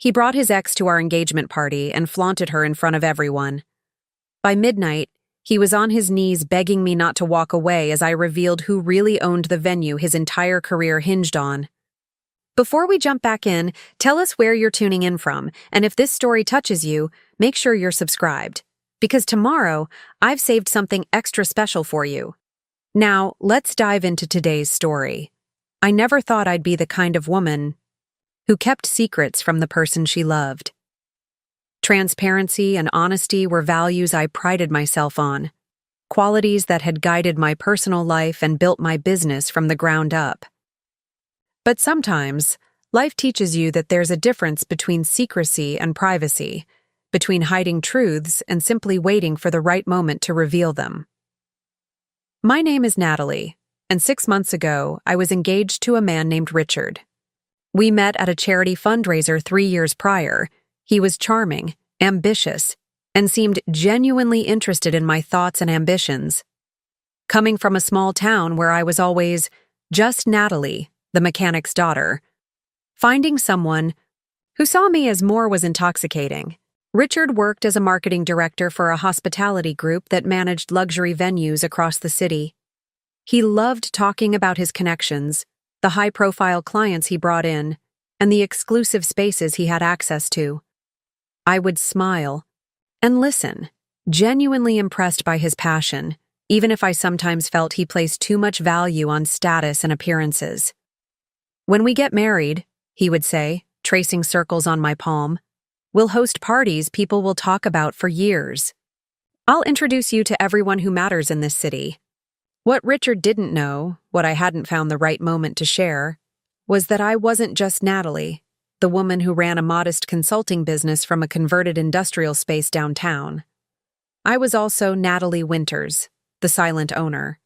He brought his ex to our engagement party and flaunted her in front of everyone. By midnight, he was on his knees begging me not to walk away as I revealed who really owned the venue his entire career hinged on. Before we jump back in, tell us where you're tuning in from, and if this story touches you, make sure you're subscribed. Because tomorrow, I've saved something extra special for you. Now, let's dive into today's story. I never thought I'd be the kind of woman who kept secrets from the person she loved. Transparency and honesty were values I prided myself on, qualities that had guided my personal life and built my business from the ground up. But sometimes, life teaches you that there's a difference between secrecy and privacy, between hiding truths and simply waiting for the right moment to reveal them. My name is Natalie, and 6 months ago, I was engaged to a man named Richard. We met at a charity fundraiser 3 years prior. He was charming, ambitious, and seemed genuinely interested in my thoughts and ambitions. Coming from a small town where I was always just Natalie, the mechanic's daughter, finding someone who saw me as more was intoxicating. Richard worked as a marketing director for a hospitality group that managed luxury venues across the city. He loved talking about his connections, the high-profile clients he brought in, and the exclusive spaces he had access to. I would smile and listen, genuinely impressed by his passion, even if I sometimes felt he placed too much value on status and appearances. "When we get married," he would say, tracing circles on my palm, "we'll host parties people will talk about for years. I'll introduce you to everyone who matters in this city." What Richard didn't know, what I hadn't found the right moment to share, was that I wasn't just Natalie, the woman who ran a modest consulting business from a converted industrial space downtown. I was also Natalie Winters, the silent owner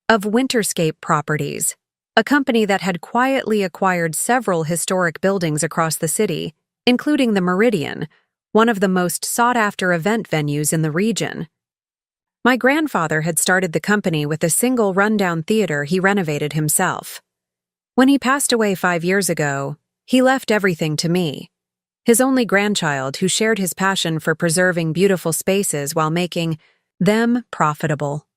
of Winterscape Properties, a company that had quietly acquired several historic buildings across the city, including the Meridian, one of the most sought-after event venues in the region. My grandfather had started the company with a single rundown theater he renovated himself. When he passed away 5 years ago, he left everything to me, his only grandchild who shared his passion for preserving beautiful spaces while making them profitable.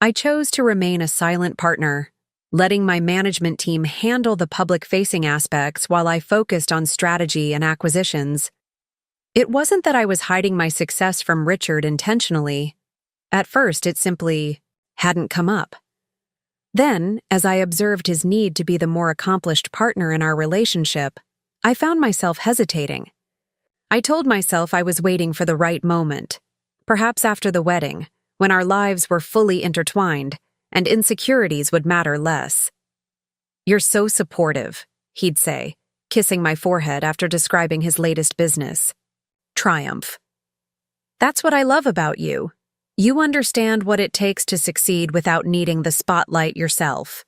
I chose to remain a silent partner, letting my management team handle the public-facing aspects while I focused on strategy and acquisitions. It wasn't that I was hiding my success from Richard intentionally. At first, it simply hadn't come up. Then, as I observed his need to be the more accomplished partner in our relationship, I found myself hesitating. I told myself I was waiting for the right moment, perhaps after the wedding, when our lives were fully intertwined and insecurities would matter less. "You're so supportive," he'd say, kissing my forehead after describing his latest business. Triumph. "That's what I love about you. You understand what it takes to succeed without needing the spotlight yourself."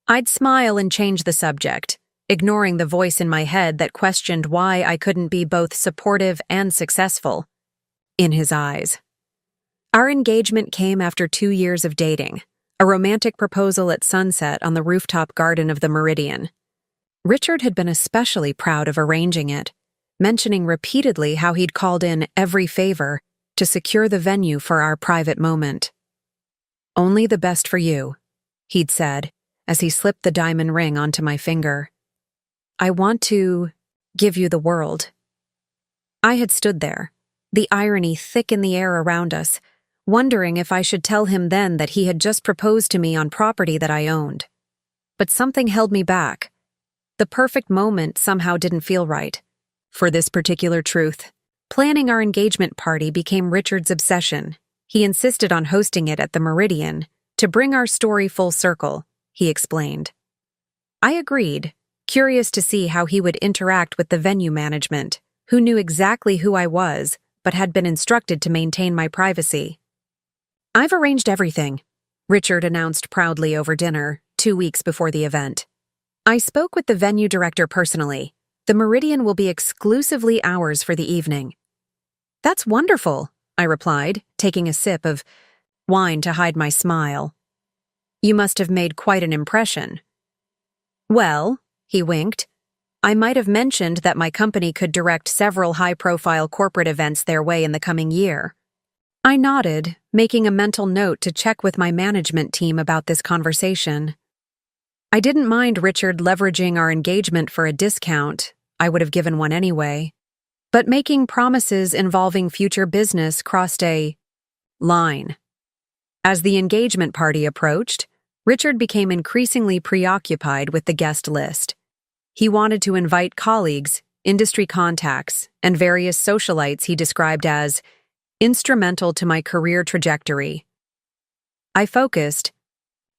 I'd smile and change the subject, ignoring the voice in my head that questioned why I couldn't be both supportive and successful. In his eyes. Our engagement came after 2 years of dating, a romantic proposal at sunset on the rooftop garden of the Meridian. Richard had been especially proud of arranging it, mentioning repeatedly how he'd called in every favor to secure the venue for our private moment. "Only the best for you," he'd said, as he slipped the diamond ring onto my finger. "I want to give you the world." I had stood there, the irony thick in the air around us, wondering if I should tell him then that he had just proposed to me on property that I owned. But something held me back. The perfect moment somehow didn't feel right. For this particular truth, planning our engagement party became Richard's obsession. He insisted on hosting it at the Meridian to bring our story full circle, he explained. I agreed, curious to see how he would interact with the venue management, who knew exactly who I was but had been instructed to maintain my privacy. "I've arranged everything," Richard announced proudly over dinner, 2 weeks before the event. "I spoke with the venue director personally. The Meridian will be exclusively ours for the evening." "That's wonderful," I replied, taking a sip of wine to hide my smile. "You must have made quite an impression." "Well," he winked, I might have mentioned that my company could direct several high-profile corporate events their way in the coming year. I nodded, making a mental note to check with my management team about this conversation. I didn't mind Richard leveraging our engagement for a discount. I would have given one anyway. But making promises involving future business crossed a line. As the engagement party approached, Richard became increasingly preoccupied with the guest list. He wanted to invite colleagues, industry contacts, and various socialites he described as instrumental to my career trajectory. I focused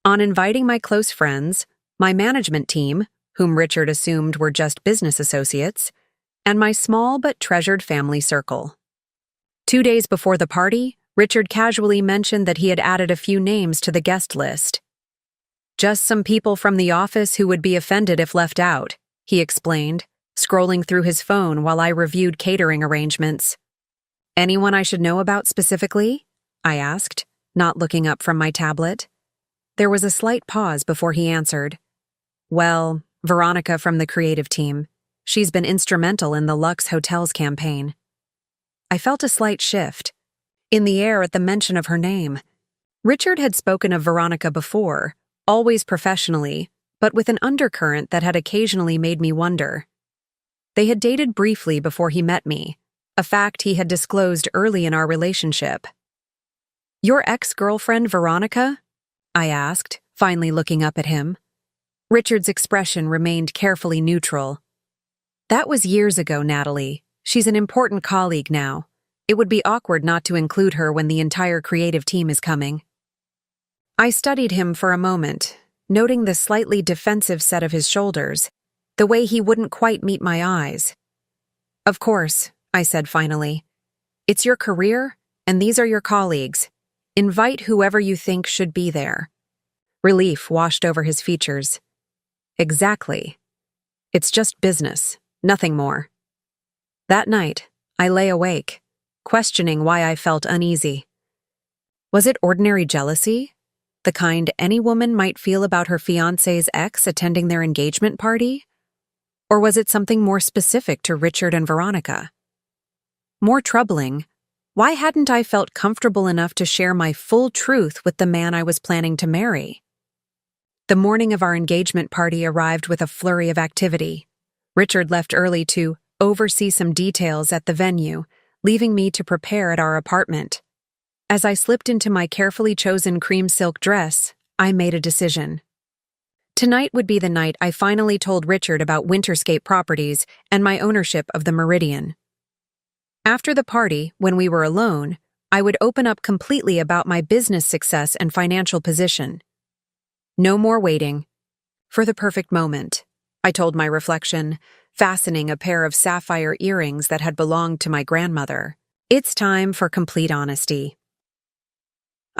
on inviting my close friends, my management team, whom Richard assumed were just business associates, and my small but treasured family circle. 2 days before the party, Richard casually mentioned that he had added a few names to the guest list. Just some people from the office who would be offended if left out, he explained, scrolling through his phone while I reviewed catering arrangements. Anyone I should know about specifically? I asked, not looking up from my tablet. There was a slight pause before he answered. Well, Veronica from the creative team. She's been instrumental in the Lux Hotels campaign. I felt a slight shift in the air at the mention of her name. Richard had spoken of Veronica before, always professionally, but with an undercurrent that had occasionally made me wonder. They had dated briefly before he met me, a fact he had disclosed early in our relationship. Your ex-girlfriend, Veronica? I asked, finally looking up at him. Richard's expression remained carefully neutral. That was years ago, Natalie. She's an important colleague now. It would be awkward not to include her when the entire creative team is coming. I studied him for a moment, noting the slightly defensive set of his shoulders, the way he wouldn't quite meet my eyes. Of course, I said finally. It's your career, and these are your colleagues. Invite whoever you think should be there. Relief washed over his features. Exactly. It's just business, nothing more. That night, I lay awake, questioning why I felt uneasy. Was it ordinary jealousy? The kind any woman might feel about her fiancé's ex attending their engagement party? Or was it something more specific to Richard and Veronica? More troubling, why hadn't I felt comfortable enough to share my full truth with the man I was planning to marry? The morning of our engagement party arrived with a flurry of activity. Richard left early to oversee some details at the venue, leaving me to prepare at our apartment. As I slipped into my carefully chosen cream silk dress, I made a decision. Tonight would be the night I finally told Richard about Winterscape Properties and my ownership of the Meridian. After the party, when we were alone, I would open up completely about my business success and financial position. No more waiting for the perfect moment, I told my reflection, fastening a pair of sapphire earrings that had belonged to my grandmother. It's time for complete honesty.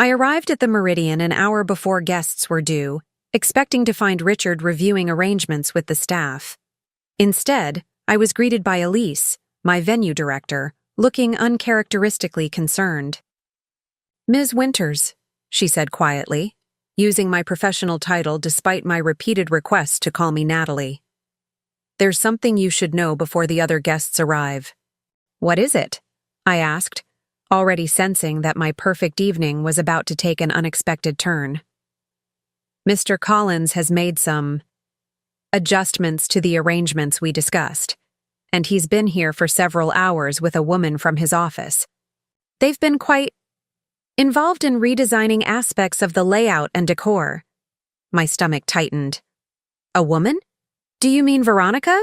I arrived at the Meridian an hour before guests were due, expecting to find Richard reviewing arrangements with the staff. Instead, I was greeted by Elise, my venue director, looking uncharacteristically concerned. Ms. Winters, she said quietly, using my professional title despite my repeated requests to call me Natalie. There's something you should know before the other guests arrive. What is it? I asked, already sensing that my perfect evening was about to take an unexpected turn. Mr. Collins has made some adjustments to the arrangements we discussed, and he's been here for several hours with a woman from his office. They've been quite involved in redesigning aspects of the layout and decor. My stomach tightened. A woman? Do you mean Veronica?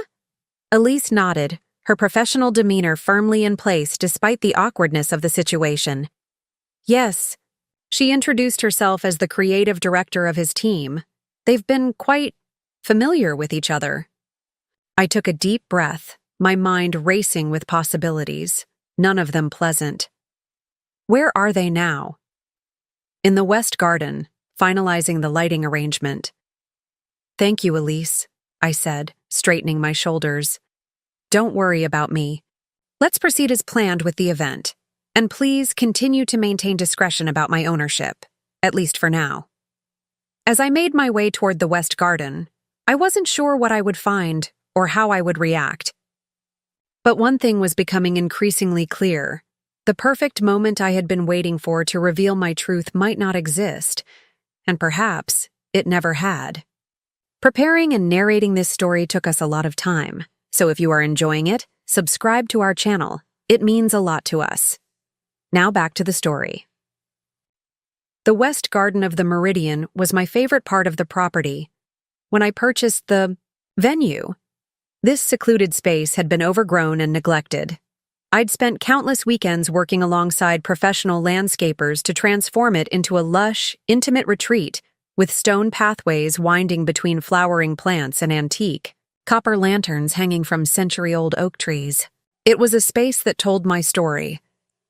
Elise nodded, her professional demeanor firmly in place despite the awkwardness of the situation. Yes. She introduced herself as the creative director of his team. They've been quite familiar with each other. I took a deep breath, my mind racing with possibilities, none of them pleasant. Where are they now? In the West Garden, finalizing the lighting arrangement. Thank you, Elise, I said, straightening my shoulders. Don't worry about me. Let's proceed as planned with the event. And please continue to maintain discretion about my ownership, at least for now. As I made my way toward the West Garden, I wasn't sure what I would find or how I would react. But one thing was becoming increasingly clear. The perfect moment I had been waiting for to reveal my truth might not exist, and perhaps it never had. Preparing and narrating this story took us a lot of time, so if you are enjoying it, subscribe to our channel. It means a lot to us. Now back to the story. The west garden of the Meridian was my favorite part of the property. When I purchased the venue, this secluded space had been overgrown and neglected. I'd spent countless weekends working alongside professional landscapers to transform it into a lush, intimate retreat with stone pathways winding between flowering plants and antique copper lanterns hanging from century-old oak trees. It was a space that told my story,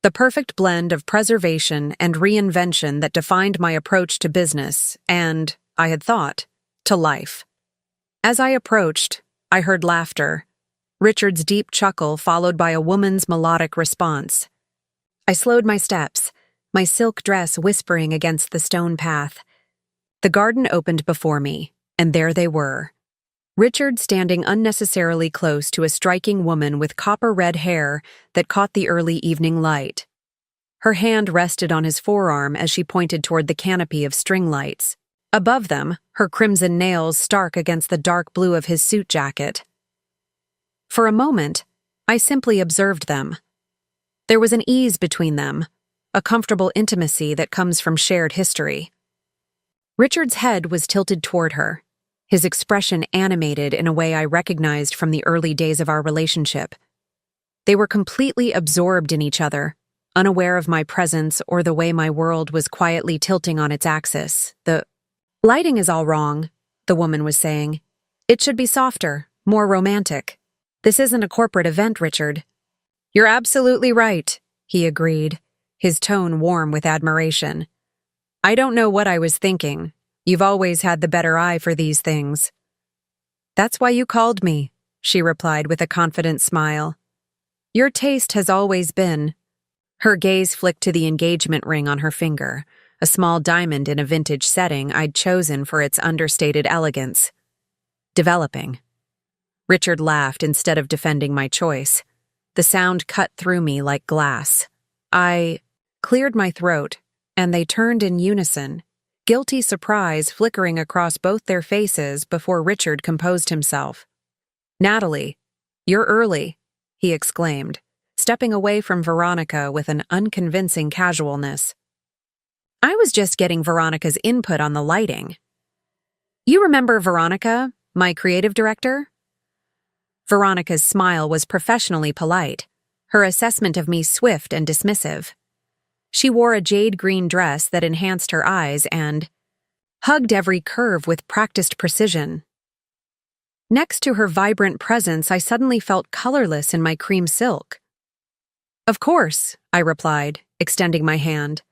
the perfect blend of preservation and reinvention that defined my approach to business and, I had thought, to life. As I approached, I heard laughter, Richard's deep chuckle followed by a woman's melodic response. I slowed my steps, my silk dress whispering against the stone path. The garden opened before me, and there they were. Richard standing unnecessarily close to a striking woman with copper-red hair that caught the early evening light. Her hand rested on his forearm as she pointed toward the canopy of string lights. Above them, her crimson nails stark against the dark blue of his suit jacket. For a moment, I simply observed them. There was an ease between them, a comfortable intimacy that comes from shared history. Richard's head was tilted toward her, his expression animated in a way I recognized from the early days of our relationship. They were completely absorbed in each other, unaware of my presence or the way my world was quietly tilting on its axis. The lighting is all wrong, the woman was saying. It should be softer, more romantic. This isn't a corporate event, Richard. You're absolutely right, he agreed, his tone warm with admiration. I don't know what I was thinking. You've always had the better eye for these things. That's why you called me, she replied with a confident smile. Your taste has always been. Her gaze flicked to the engagement ring on her finger, a small diamond in a vintage setting I'd chosen for its understated elegance. Developing. Richard laughed instead of defending my choice. The sound cut through me like glass. I cleared my throat, and they turned in unison, guilty surprise flickering across both their faces before Richard composed himself. Natalie, you're early, he exclaimed, stepping away from Veronica with an unconvincing casualness. I was just getting Veronica's input on the lighting. You remember Veronica, my creative director? Veronica's smile was professionally polite, her assessment of me swift and dismissive. She wore a jade green dress that enhanced her eyes and hugged every curve with practiced precision. Next to her vibrant presence, I suddenly felt colorless in my cream silk. Of course, I replied, extending my hand.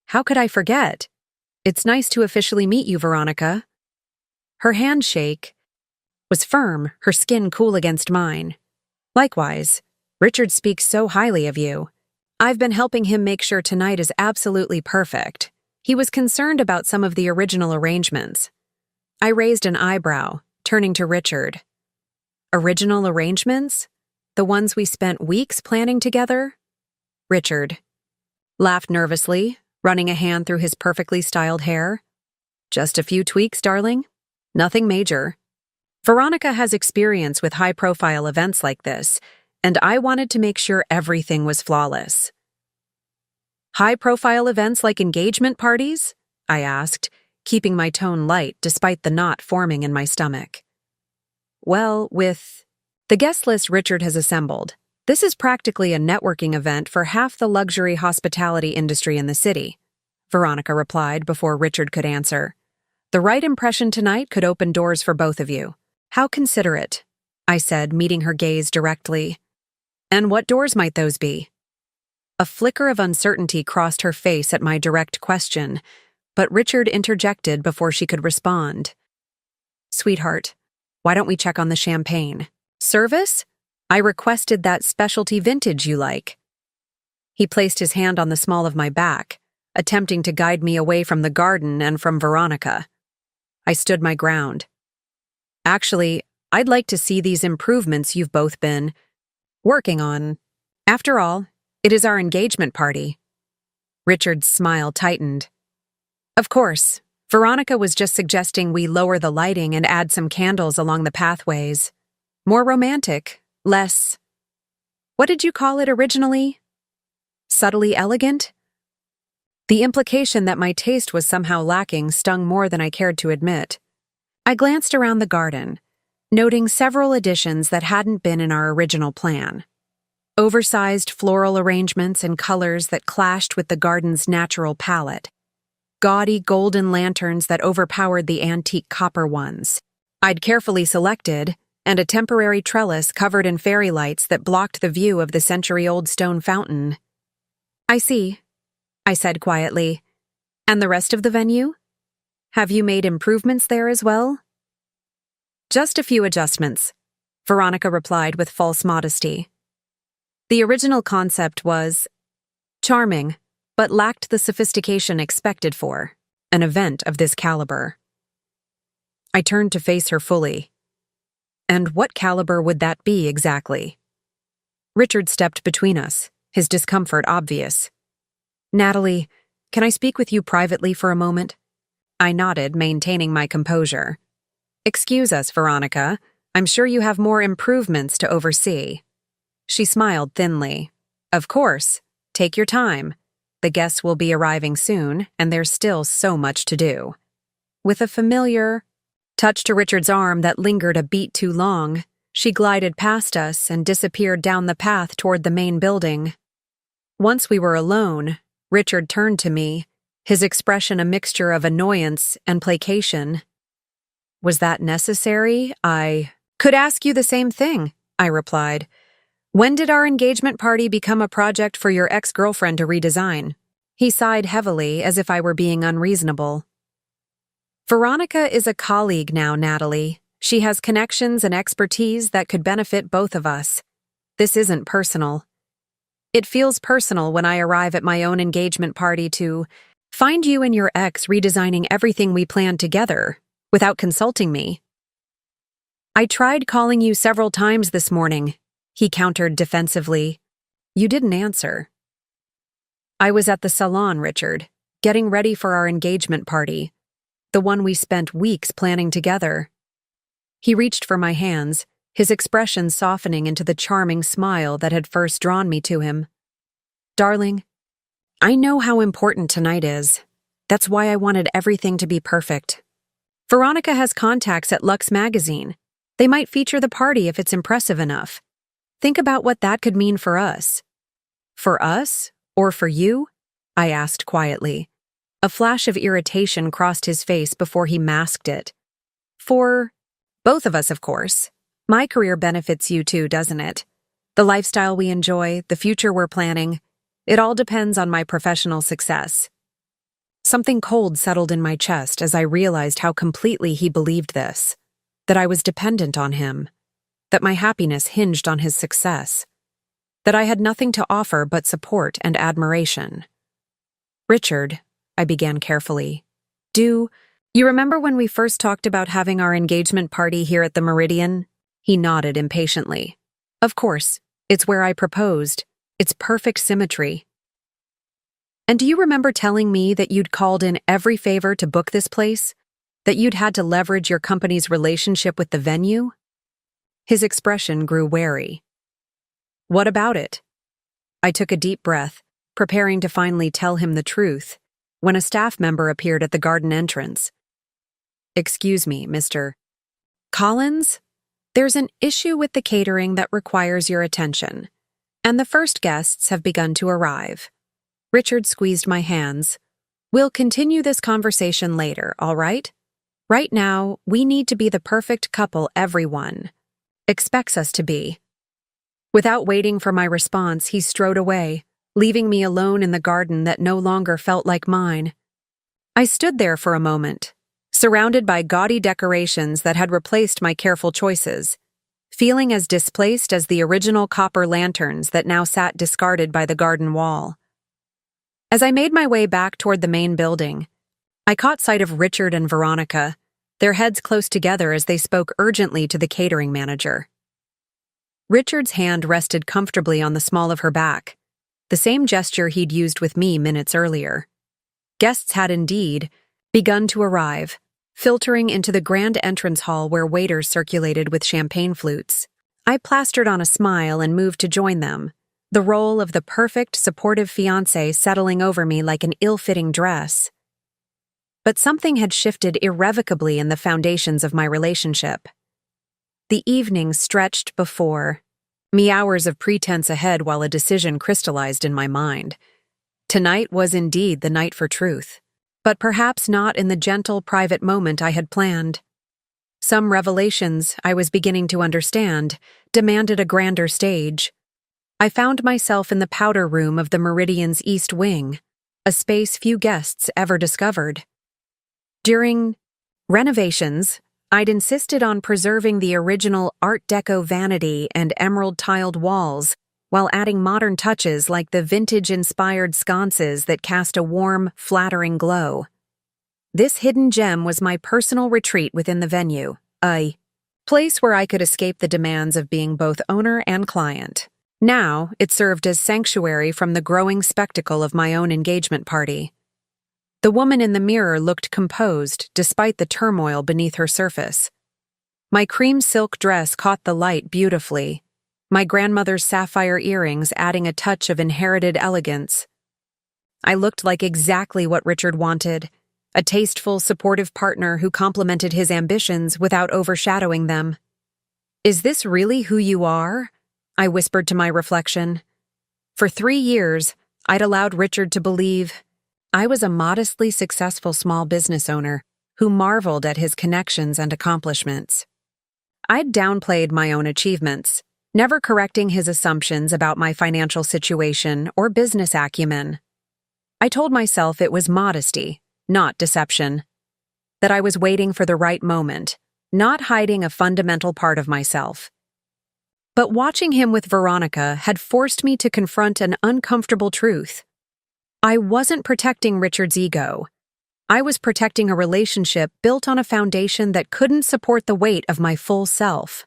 How could I forget? It's nice to officially meet you, Veronica. Her handshake was firm, her skin cool against mine. Likewise, Richard speaks so highly of you. I've been helping him make sure tonight is absolutely perfect. He was concerned about some of the original arrangements. I raised an eyebrow, turning to Richard. Original arrangements? The ones we spent weeks planning together? Richard laughed nervously, running a hand through his perfectly styled hair. Just a few tweaks, darling. Nothing major. Veronica has experience with high-profile events like this, and I wanted to make sure everything was flawless. High-profile events like engagement parties? I asked, keeping my tone light despite the knot forming in my stomach. Well, with the guest list Richard has assembled, this is practically a networking event for half the luxury hospitality industry in the city, Veronica replied before Richard could answer. The right impression tonight could open doors for both of you. How considerate, I said, meeting her gaze directly. And what doors might those be? A flicker of uncertainty crossed her face at my direct question, but Richard interjected before she could respond. Sweetheart, why don't we check on the champagne? Service? I requested that specialty vintage you like. He placed his hand on the small of my back, attempting to guide me away from the garden and from Veronica. I stood my ground. Actually, I'd like to see these improvements you've both been working on. After all, it is our engagement party. Richard's smile tightened. Of course, Veronica was just suggesting we lower the lighting and add some candles along the pathways. More romantic, less— what did you call it originally? Subtly elegant? The implication that my taste was somehow lacking stung more than I cared to admit. I glanced around the garden, noting several additions that hadn't been in our original plan. Oversized floral arrangements in colors that clashed with the garden's natural palette. Gaudy golden lanterns that overpowered the antique copper ones I'd carefully selected, and a temporary trellis covered in fairy lights that blocked the view of the century-old stone fountain. I see, I said quietly. And the rest of the venue? Have you made improvements there as well? Just a few adjustments, Veronica replied with false modesty. The original concept was charming, but lacked the sophistication expected for an event of this caliber. I turned to face her fully. And what caliber would that be exactly? Richard stepped between us, his discomfort obvious. Natalie, can I speak with you privately for a moment? I nodded, maintaining my composure. Excuse us, Veronica. I'm sure you have more improvements to oversee. She smiled thinly. Of course. Take your time. The guests will be arriving soon, and there's still so much to do. With a familiar touch to Richard's arm that lingered a beat too long, she glided past us and disappeared down the path toward the main building. Once we were alone, Richard turned to me, his expression a mixture of annoyance and placation. Was that necessary? I could ask you the same thing, I replied. When did our engagement party become a project for your ex-girlfriend to redesign? He sighed heavily, as if I were being unreasonable. Veronica is a colleague now, Natalie. She has connections and expertise that could benefit both of us. This isn't personal. It feels personal when I arrive at my own engagement party to find you and your ex redesigning everything we planned together, without consulting me. I tried calling you several times this morning, he countered defensively. You didn't answer. I was at the salon, Richard, getting ready for our engagement party, the one we spent weeks planning together. He reached for my hands, his expression softening into the charming smile that had first drawn me to him. Darling, I know how important tonight is. That's why I wanted everything to be perfect. Veronica has contacts at Lux Magazine. They might feature the party if it's impressive enough. Think about what that could mean for us. For us? Or for you? I asked quietly. A flash of irritation crossed his face before he masked it. For both of us, of course. My career benefits you too, doesn't it? The lifestyle we enjoy, the future we're planning, it all depends on my professional success. Something cold settled in my chest as I realized how completely he believed this, that I was dependent on him, that my happiness hinged on his success, that I had nothing to offer but support and admiration. Richard, I began carefully, do you remember when we first talked about having our engagement party here at the Meridian? He nodded impatiently. Of course, it's where I proposed. It's perfect symmetry. And do you remember telling me that you'd called in every favor to book this place? That you'd had to leverage your company's relationship with the venue? His expression grew wary. What about it? I took a deep breath, preparing to finally tell him the truth, when a staff member appeared at the garden entrance. Excuse me, Mr. Collins? There's an issue with the catering that requires your attention, and the first guests have begun to arrive. Richard squeezed my hands. We'll continue this conversation later, all right? Right now, we need to be the perfect couple everyone expects us to be. Without waiting for my response, he strode away, leaving me alone in the garden that no longer felt like mine. I stood there for a moment, surrounded by gaudy decorations that had replaced my careful choices, feeling as displaced as the original copper lanterns that now sat discarded by the garden wall. As I made my way back toward the main building, I caught sight of Richard and Veronica, their heads close together as they spoke urgently to the catering manager. Richard's hand rested comfortably on the small of her back, the same gesture he'd used with me minutes earlier. Guests had indeed begun to arrive, filtering into the grand entrance hall where waiters circulated with champagne flutes. I plastered on a smile and moved to join them, the role of the perfect, supportive fiancé settling over me like an ill-fitting dress. But something had shifted irrevocably in the foundations of my relationship. The evening stretched before me, hours of pretense ahead while a decision crystallized in my mind. Tonight was indeed the night for truth, but perhaps not in the gentle, private moment I had planned. Some revelations I was beginning to understand demanded a grander stage. I found myself in the powder room of the Meridian's East Wing, a space few guests ever discovered. During renovations, I'd insisted on preserving the original Art Deco vanity and emerald-tiled walls while adding modern touches like the vintage-inspired sconces that cast a warm, flattering glow. This hidden gem was my personal retreat within the venue, a place where I could escape the demands of being both owner and client. Now, it served as sanctuary from the growing spectacle of my own engagement party. The woman in the mirror looked composed despite the turmoil beneath her surface. My cream silk dress caught the light beautifully, my grandmother's sapphire earrings adding a touch of inherited elegance. I looked like exactly what Richard wanted, a tasteful, supportive partner who complemented his ambitions without overshadowing them. "Is this really who you are?" I whispered to my reflection. For 3 years, I'd allowed Richard to believe I was a modestly successful small business owner who marveled at his connections and accomplishments. I'd downplayed my own achievements, never correcting his assumptions about my financial situation or business acumen. I told myself it was modesty, not deception. That I was waiting for the right moment, not hiding a fundamental part of myself. But watching him with Veronica had forced me to confront an uncomfortable truth. I wasn't protecting Richard's ego. I was protecting a relationship built on a foundation that couldn't support the weight of my full self.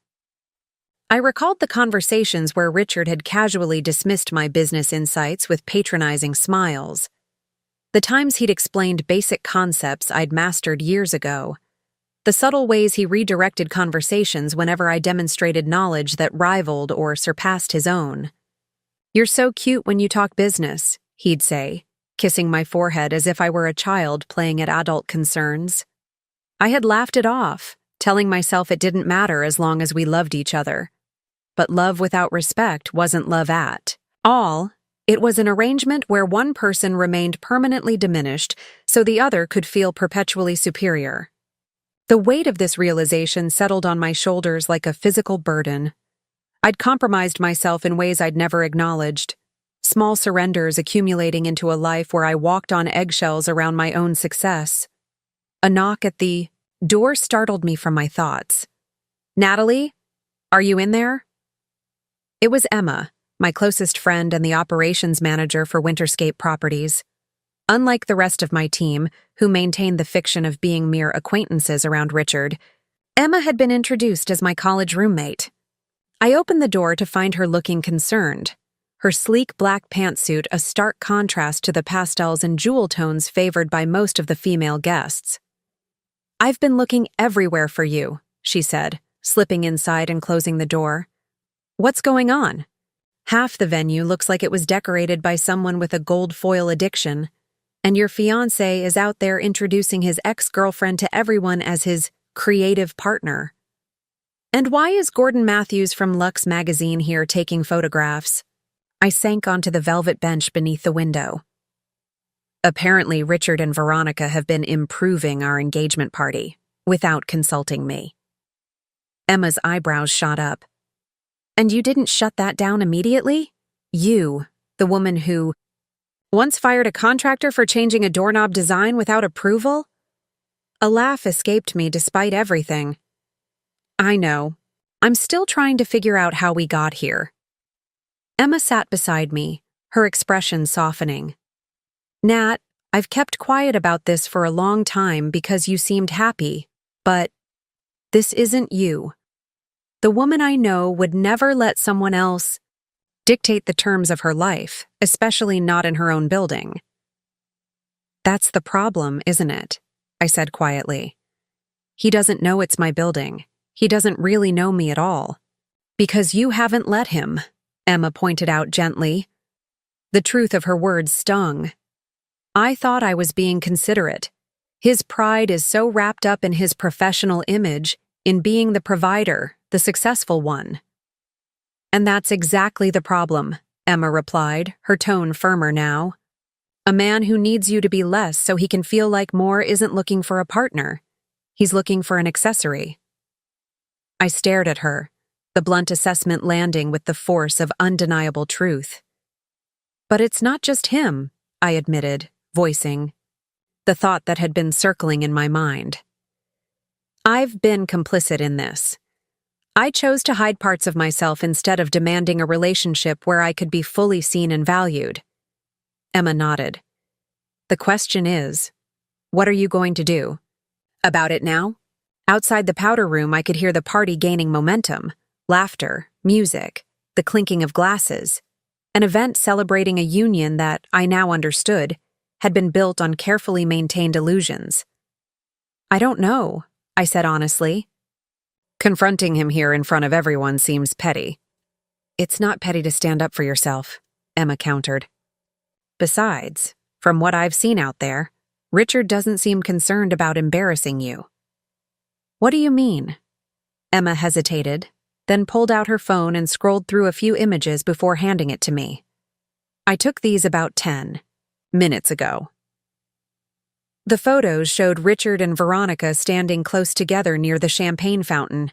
I recalled the conversations where Richard had casually dismissed my business insights with patronizing smiles. The times he'd explained basic concepts I'd mastered years ago. The subtle ways he redirected conversations whenever I demonstrated knowledge that rivaled or surpassed his own. "You're so cute when you talk business," he'd say, kissing my forehead as if I were a child playing at adult concerns. I had laughed it off, telling myself it didn't matter as long as we loved each other. But love without respect wasn't love at all. It was an arrangement where one person remained permanently diminished so the other could feel perpetually superior. The weight of this realization settled on my shoulders like a physical burden. I'd compromised myself in ways I'd never acknowledged, small surrenders accumulating into a life where I walked on eggshells around my own success. A knock at the door startled me from my thoughts. "Natalie, are you in there?" It was Emma, my closest friend and the operations manager for Winterscape Properties. Unlike the rest of my team, who maintained the fiction of being mere acquaintances around Richard, Emma had been introduced as my college roommate. I opened the door to find her looking concerned, her sleek black pantsuit a stark contrast to the pastels and jewel tones favored by most of the female guests. "I've been looking everywhere for you," she said, slipping inside and closing the door. "What's going on? Half the venue looks like it was decorated by someone with a gold foil addiction, and your fiancé is out there introducing his ex-girlfriend to everyone as his creative partner. And why is Gordon Matthews from Lux magazine here taking photographs?" I sank onto the velvet bench beneath the window. Apparently, Richard and Veronica have been improving our engagement party, without consulting me. Emma's eyebrows shot up. "And you didn't shut that down immediately? You, the woman who once fired a contractor for changing a doorknob design without approval?" A laugh escaped me despite everything. "I know. I'm still trying to figure out how we got here." Emma sat beside me, her expression softening. "Nat, I've kept quiet about this for a long time because you seemed happy. But this isn't you. The woman I know would never let someone else dictate the terms of her life, especially not in her own building. That's the problem, isn't it? I said quietly. He doesn't know it's my building. He doesn't really know me at all. Because you haven't let him, Emma pointed out gently. The truth of her words stung. I thought I was being considerate. His pride is so wrapped up in his professional image, in being the provider, the successful one. And that's exactly the problem, Emma replied, her tone firmer now. A man who needs you to be less so he can feel like more isn't looking for a partner. He's looking for an accessory. I stared at her, the blunt assessment landing with the force of undeniable truth. But it's not just him, I admitted, voicing the thought that had been circling in my mind. I've been complicit in this. I chose to hide parts of myself instead of demanding a relationship where I could be fully seen and valued. Emma nodded. The question is, what are you going to do? About it now? Outside the powder room, I could hear the party gaining momentum, laughter, music, the clinking of glasses, an event celebrating a union that, I now understood, had been built on carefully maintained illusions. I don't know, I said honestly. Confronting him here in front of everyone seems petty. It's not petty to stand up for yourself, Emma countered. Besides, from what I've seen out there, Richard doesn't seem concerned about embarrassing you. What do you mean? Emma hesitated, then pulled out her phone and scrolled through a few images before handing it to me. I took these about 10 minutes ago. The photos showed Richard and Veronica standing close together near the champagne fountain.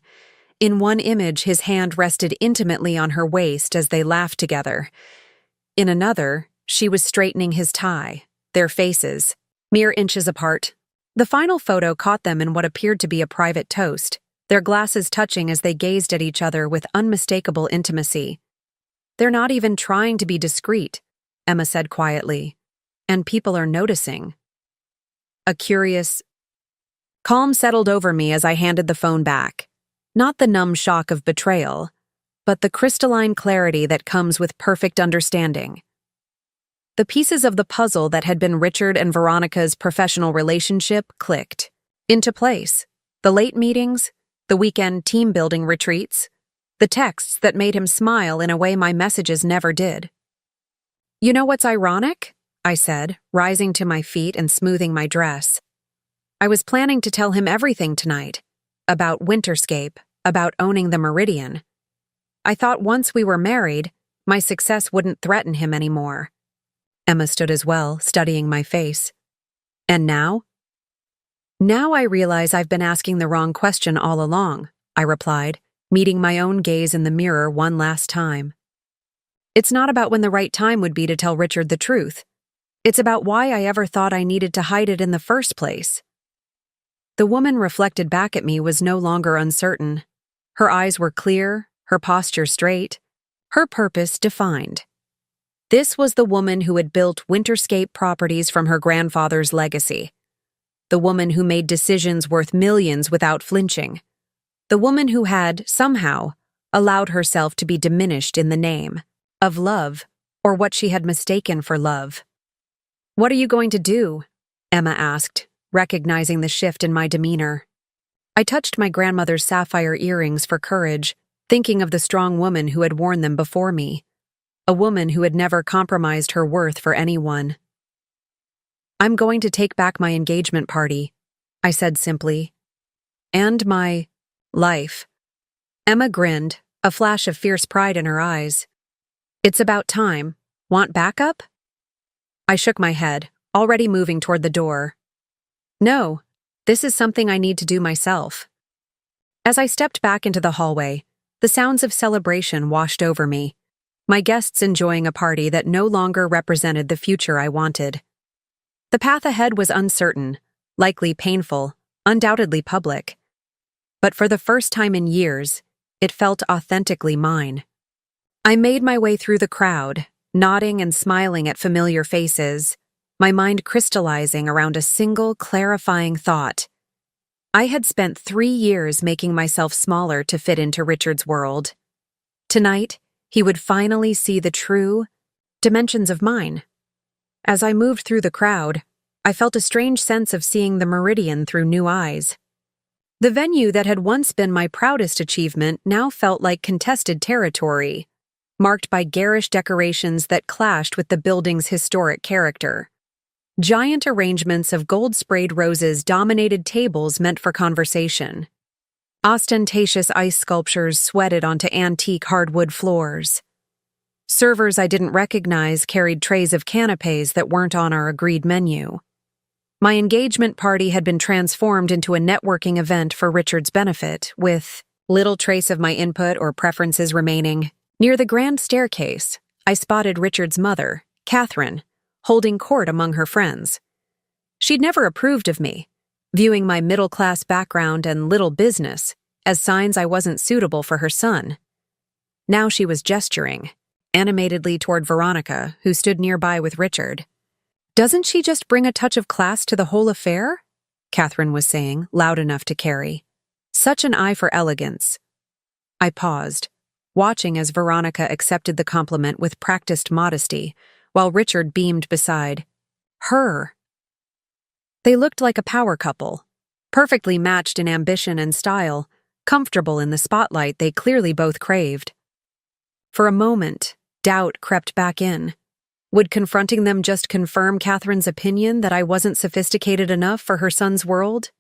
In one image, his hand rested intimately on her waist as they laughed together. In another, she was straightening his tie, their faces, mere inches apart. The final photo caught them in what appeared to be a private toast, their glasses touching as they gazed at each other with unmistakable intimacy. They're not even trying to be discreet, Emma said quietly, and people are noticing. A curious calm settled over me as I handed the phone back. Not the numb shock of betrayal, but the crystalline clarity that comes with perfect understanding. The pieces of the puzzle that had been Richard and Veronica's professional relationship clicked into place. The late meetings, the weekend team-building retreats, the texts that made him smile in a way my messages never did. You know what's ironic? I said, rising to my feet and smoothing my dress. I was planning to tell him everything tonight, about Winterscape, about owning the Meridian. I thought once we were married, my success wouldn't threaten him anymore. Emma stood as well, studying my face. And now? Now I realize I've been asking the wrong question all along, I replied, meeting my own gaze in the mirror one last time. It's not about when the right time would be to tell Richard the truth. It's about why I ever thought I needed to hide it in the first place. The woman reflected back at me was no longer uncertain. Her eyes were clear, her posture straight, her purpose defined. This was the woman who had built Winterscape Properties from her grandfather's legacy. The woman who made decisions worth millions without flinching. The woman who had, somehow, allowed herself to be diminished in the name of love, or what she had mistaken for love. What are you going to do? Emma asked, recognizing the shift in my demeanor. I touched my grandmother's sapphire earrings for courage, thinking of the strong woman who had worn them before me, a woman who had never compromised her worth for anyone. I'm going to take back my engagement party, I said simply. And my life. Emma grinned, a flash of fierce pride in her eyes. It's about time. Want backup? I shook my head, already moving toward the door. No, this is something I need to do myself. As I stepped back into the hallway, the sounds of celebration washed over me, my guests enjoying a party that no longer represented the future I wanted. The path ahead was uncertain, likely painful, undoubtedly public. But for the first time in years, it felt authentically mine. I made my way through the crowd, nodding and smiling at familiar faces, my mind crystallizing around a single clarifying thought. I had spent 3 years making myself smaller to fit into Richard's world. Tonight, he would finally see the true dimensions of mine. As I moved through the crowd, I felt a strange sense of seeing the meridian through new eyes. The venue that had once been my proudest achievement now felt like contested territory, marked by garish decorations that clashed with the building's historic character. Giant arrangements of gold-sprayed roses dominated tables meant for conversation. Ostentatious ice sculptures sweated onto antique hardwood floors. Servers I didn't recognize carried trays of canapes that weren't on our agreed menu. My engagement party had been transformed into a networking event for Richard's benefit, with little trace of my input or preferences remaining. Near the grand staircase, I spotted Richard's mother, Catherine, holding court among her friends. She'd never approved of me, viewing my middle-class background and little business as signs I wasn't suitable for her son. Now she was gesturing animatedly toward Veronica, who stood nearby with Richard. "Doesn't she just bring a touch of class to the whole affair?" Catherine was saying, loud enough to carry. "Such an eye for elegance." I paused, watching as Veronica accepted the compliment with practiced modesty, while Richard beamed beside her. They looked like a power couple, perfectly matched in ambition and style, comfortable in the spotlight they clearly both craved. For a moment, doubt crept back in. Would confronting them just confirm Catherine's opinion that I wasn't sophisticated enough for her son's world?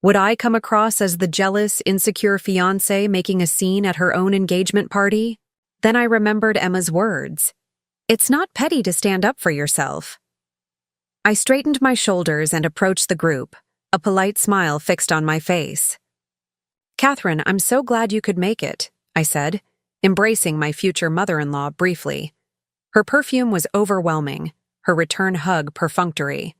Would I come across as the jealous, insecure fiancé making a scene at her own engagement party? Then I remembered Emma's words. "It's not petty to stand up for yourself." I straightened my shoulders and approached the group, a polite smile fixed on my face. "Catherine, I'm so glad you could make it," I said, embracing my future mother-in-law briefly. Her perfume was overwhelming, her return hug perfunctory.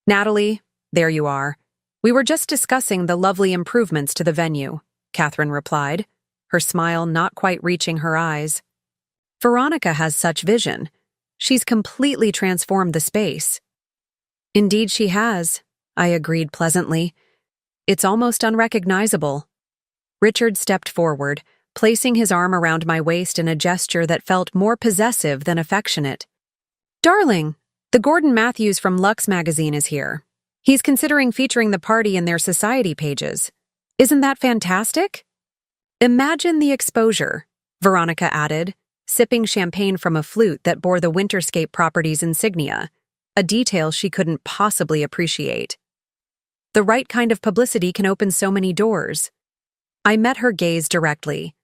"Natalie, there you are. We were just discussing the lovely improvements to the venue," Catherine replied, her smile not quite reaching her eyes. "Veronica has such vision. She's completely transformed the space." "Indeed she has," I agreed pleasantly. "It's almost unrecognizable." Richard stepped forward, placing his arm around my waist in a gesture that felt more possessive than affectionate. "Darling, the Gordon Matthews from Lux magazine is here. He's considering featuring the party in their society pages. Isn't that fantastic?" "Imagine the exposure," Veronica added, sipping champagne from a flute that bore the Winterscape property's insignia, a detail she couldn't possibly appreciate. "The right kind of publicity can open so many doors." I met her gaze directly.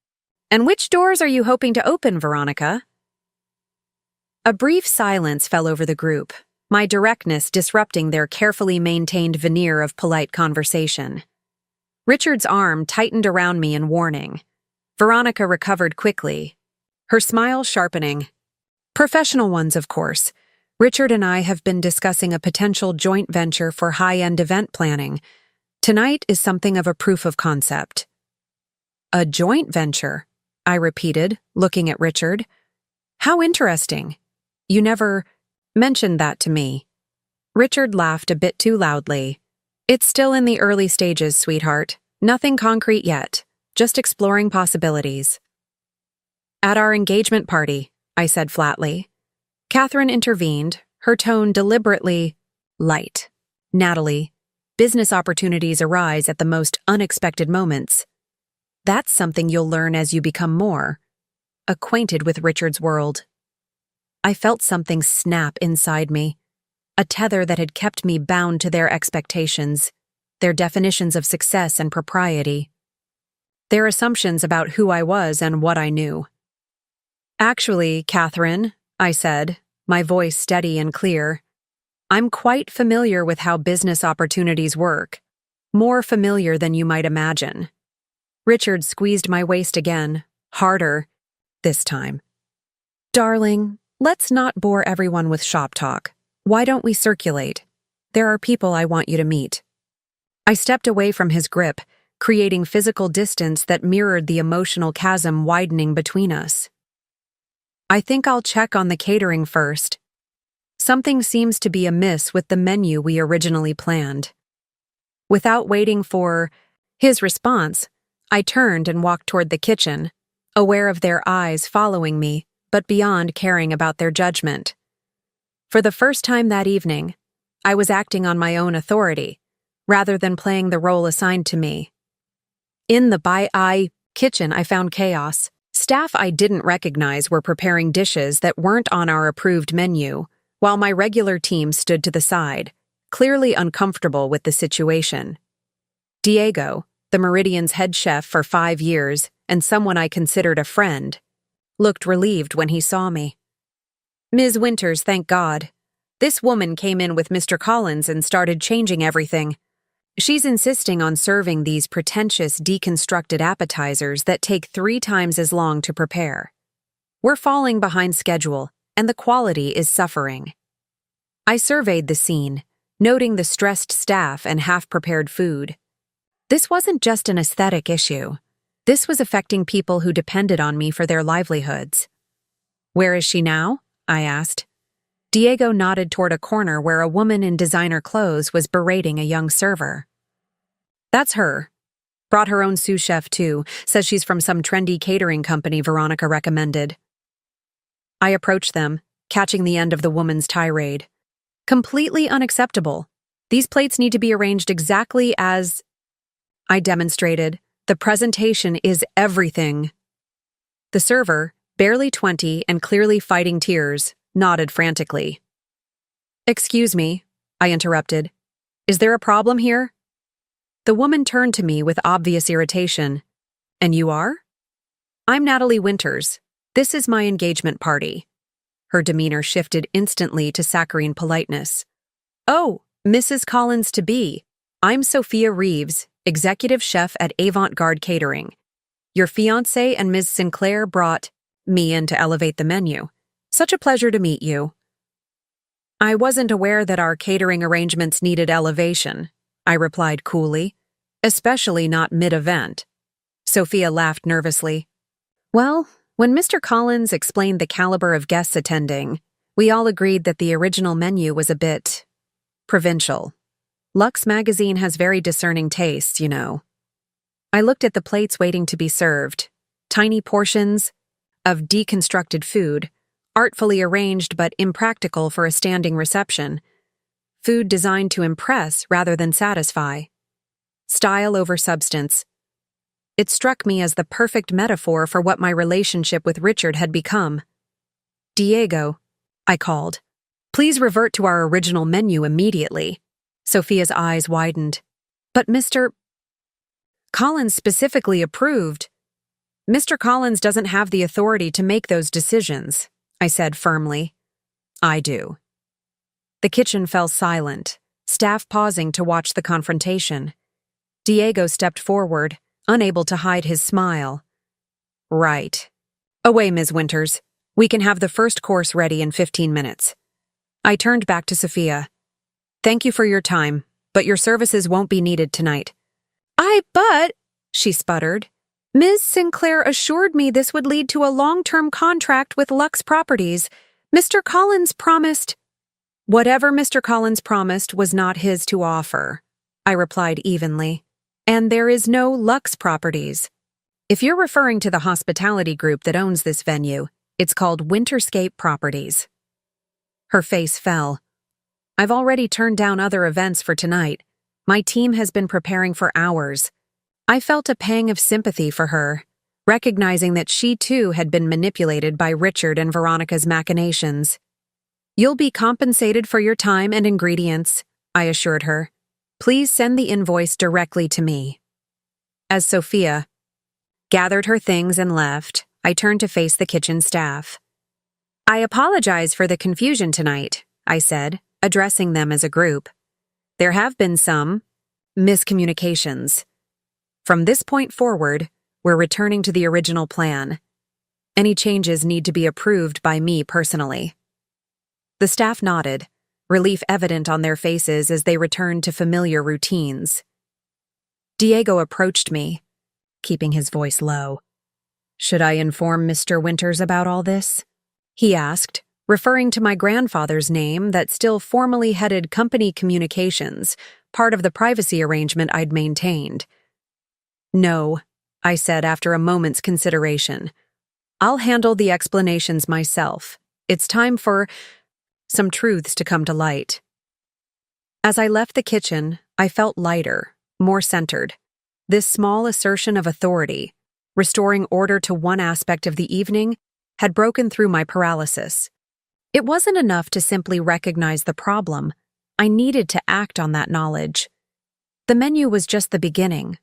"And which doors are you hoping to open, Veronica?" A brief silence fell over the group, my directness disrupting their carefully maintained veneer of polite conversation. Richard's arm tightened around me in warning. Veronica recovered quickly, her smile sharpening. "Professional ones, of course. Richard and I have been discussing a potential joint venture for high-end event planning. Tonight is something of a proof of concept." "A joint venture?" I repeated, looking at Richard. "How interesting. You never mentioned that to me." Richard laughed a bit too loudly. "It's still in the early stages, sweetheart. Nothing concrete yet, just exploring possibilities." "At our engagement party," I said flatly. Catherine intervened, her tone deliberately light. "Natalie, business opportunities arise at the most unexpected moments. That's something you'll learn as you become more acquainted with Richard's world." I felt something snap inside me, a tether that had kept me bound to their expectations, their definitions of success and propriety, their assumptions about who I was and what I knew. "Actually, Catherine," I said, my voice steady and clear, "I'm quite familiar with how business opportunities work, more familiar than you might imagine." Richard squeezed my waist again, harder, this time. "Darling, let's not bore everyone with shop talk. Why don't we circulate? There are people I want you to meet." I stepped away from his grip, creating physical distance that mirrored the emotional chasm widening between us. "I think I'll check on the catering first. Something seems to be amiss with the menu we originally planned." Without waiting for his response, I turned and walked toward the kitchen, aware of their eyes following me, but beyond caring about their judgment. For the first time that evening, I was acting on my own authority, rather than playing the role assigned to me. In the kitchen, I found chaos. Staff I didn't recognize were preparing dishes that weren't on our approved menu, while my regular team stood to the side, clearly uncomfortable with the situation. Diego, the Meridian's head chef for 5 years and someone I considered a friend, looked relieved when he saw me. "Ms. Winters, thank God. This woman came in with Mr. Collins and started changing everything. She's insisting on serving these pretentious, deconstructed appetizers that take 3 times as long to prepare. We're falling behind schedule, and the quality is suffering." I surveyed the scene, noting the stressed staff and half-prepared food. This wasn't just an aesthetic issue. This was affecting people who depended on me for their livelihoods. "Where is she now?" I asked. Diego nodded toward a corner where a woman in designer clothes was berating a young server. "That's her. Brought her own sous chef too, says she's from some trendy catering company Veronica recommended." I approached them, catching the end of the woman's tirade. "Completely unacceptable. These plates need to be arranged exactly as..." I demonstrated. "The presentation is everything." The server, barely 20 and clearly fighting tears, nodded frantically. "Excuse me," I interrupted. "Is there a problem here?" The woman turned to me with obvious irritation. "And you are?" "I'm Natalie Winters. This is my engagement party." Her demeanor shifted instantly to saccharine politeness. "Oh, Mrs. Collins-to-be. I'm Sophia Reeves, executive chef at Avant-Garde Catering. Your fiancé and Ms. Sinclair brought me in to elevate the menu. Such a pleasure to meet you." "I wasn't aware that our catering arrangements needed elevation," I replied coolly. "Especially not mid-event." Sophia laughed nervously. "Well, when Mr. Collins explained the caliber of guests attending, we all agreed that the original menu was a bit provincial. Lux magazine has very discerning tastes, you know." I looked at the plates waiting to be served. Tiny portions of deconstructed food, artfully arranged but impractical for a standing reception. Food designed to impress rather than satisfy. Style over substance. It struck me as the perfect metaphor for what my relationship with Richard had become. "Diego," I called, "please revert to our original menu immediately." Sophia's eyes widened. "But Mr. Collins specifically approved." "Mr. Collins doesn't have the authority to make those decisions," I said firmly. "I do." The kitchen fell silent, staff pausing to watch the confrontation. Diego stepped forward, unable to hide his smile. "Right. Away, Ms. Winters. We can have the first course ready in 15 minutes. I turned back to Sophia. "Thank you for your time, but your services won't be needed tonight." But," she sputtered, "Ms. Sinclair assured me this would lead to a long-term contract with Lux Properties. Mr. Collins promised..." "Whatever Mr. Collins promised was not his to offer," I replied evenly. "And there is no Lux Properties. If you're referring to the hospitality group that owns this venue, it's called Winterscape Properties." Her face fell. "I've already turned down other events for tonight. My team has been preparing for hours." I felt a pang of sympathy for her, recognizing that she too had been manipulated by Richard and Veronica's machinations. "You'll be compensated for your time and ingredients," I assured her. "Please send the invoice directly to me." As Sophia gathered her things and left, I turned to face the kitchen staff. "I apologize for the confusion tonight," I said, addressing them as a group. "There have been some miscommunications. From this point forward, we're returning to the original plan. Any changes need to be approved by me personally." The staff nodded, relief evident on their faces as they returned to familiar routines. Diego approached me, keeping his voice low. "Should I inform Mr. Winters about all this?" he asked, referring to my grandfather's name that still formally headed company communications, part of the privacy arrangement I'd maintained. "No," I said after a moment's consideration. "I'll handle the explanations myself. It's time for some truths to come to light." As I left the kitchen, I felt lighter, more centered. This small assertion of authority, restoring order to one aspect of the evening, had broken through my paralysis. It wasn't enough to simply recognize the problem. I needed to act on that knowledge. The menu was just the beginning.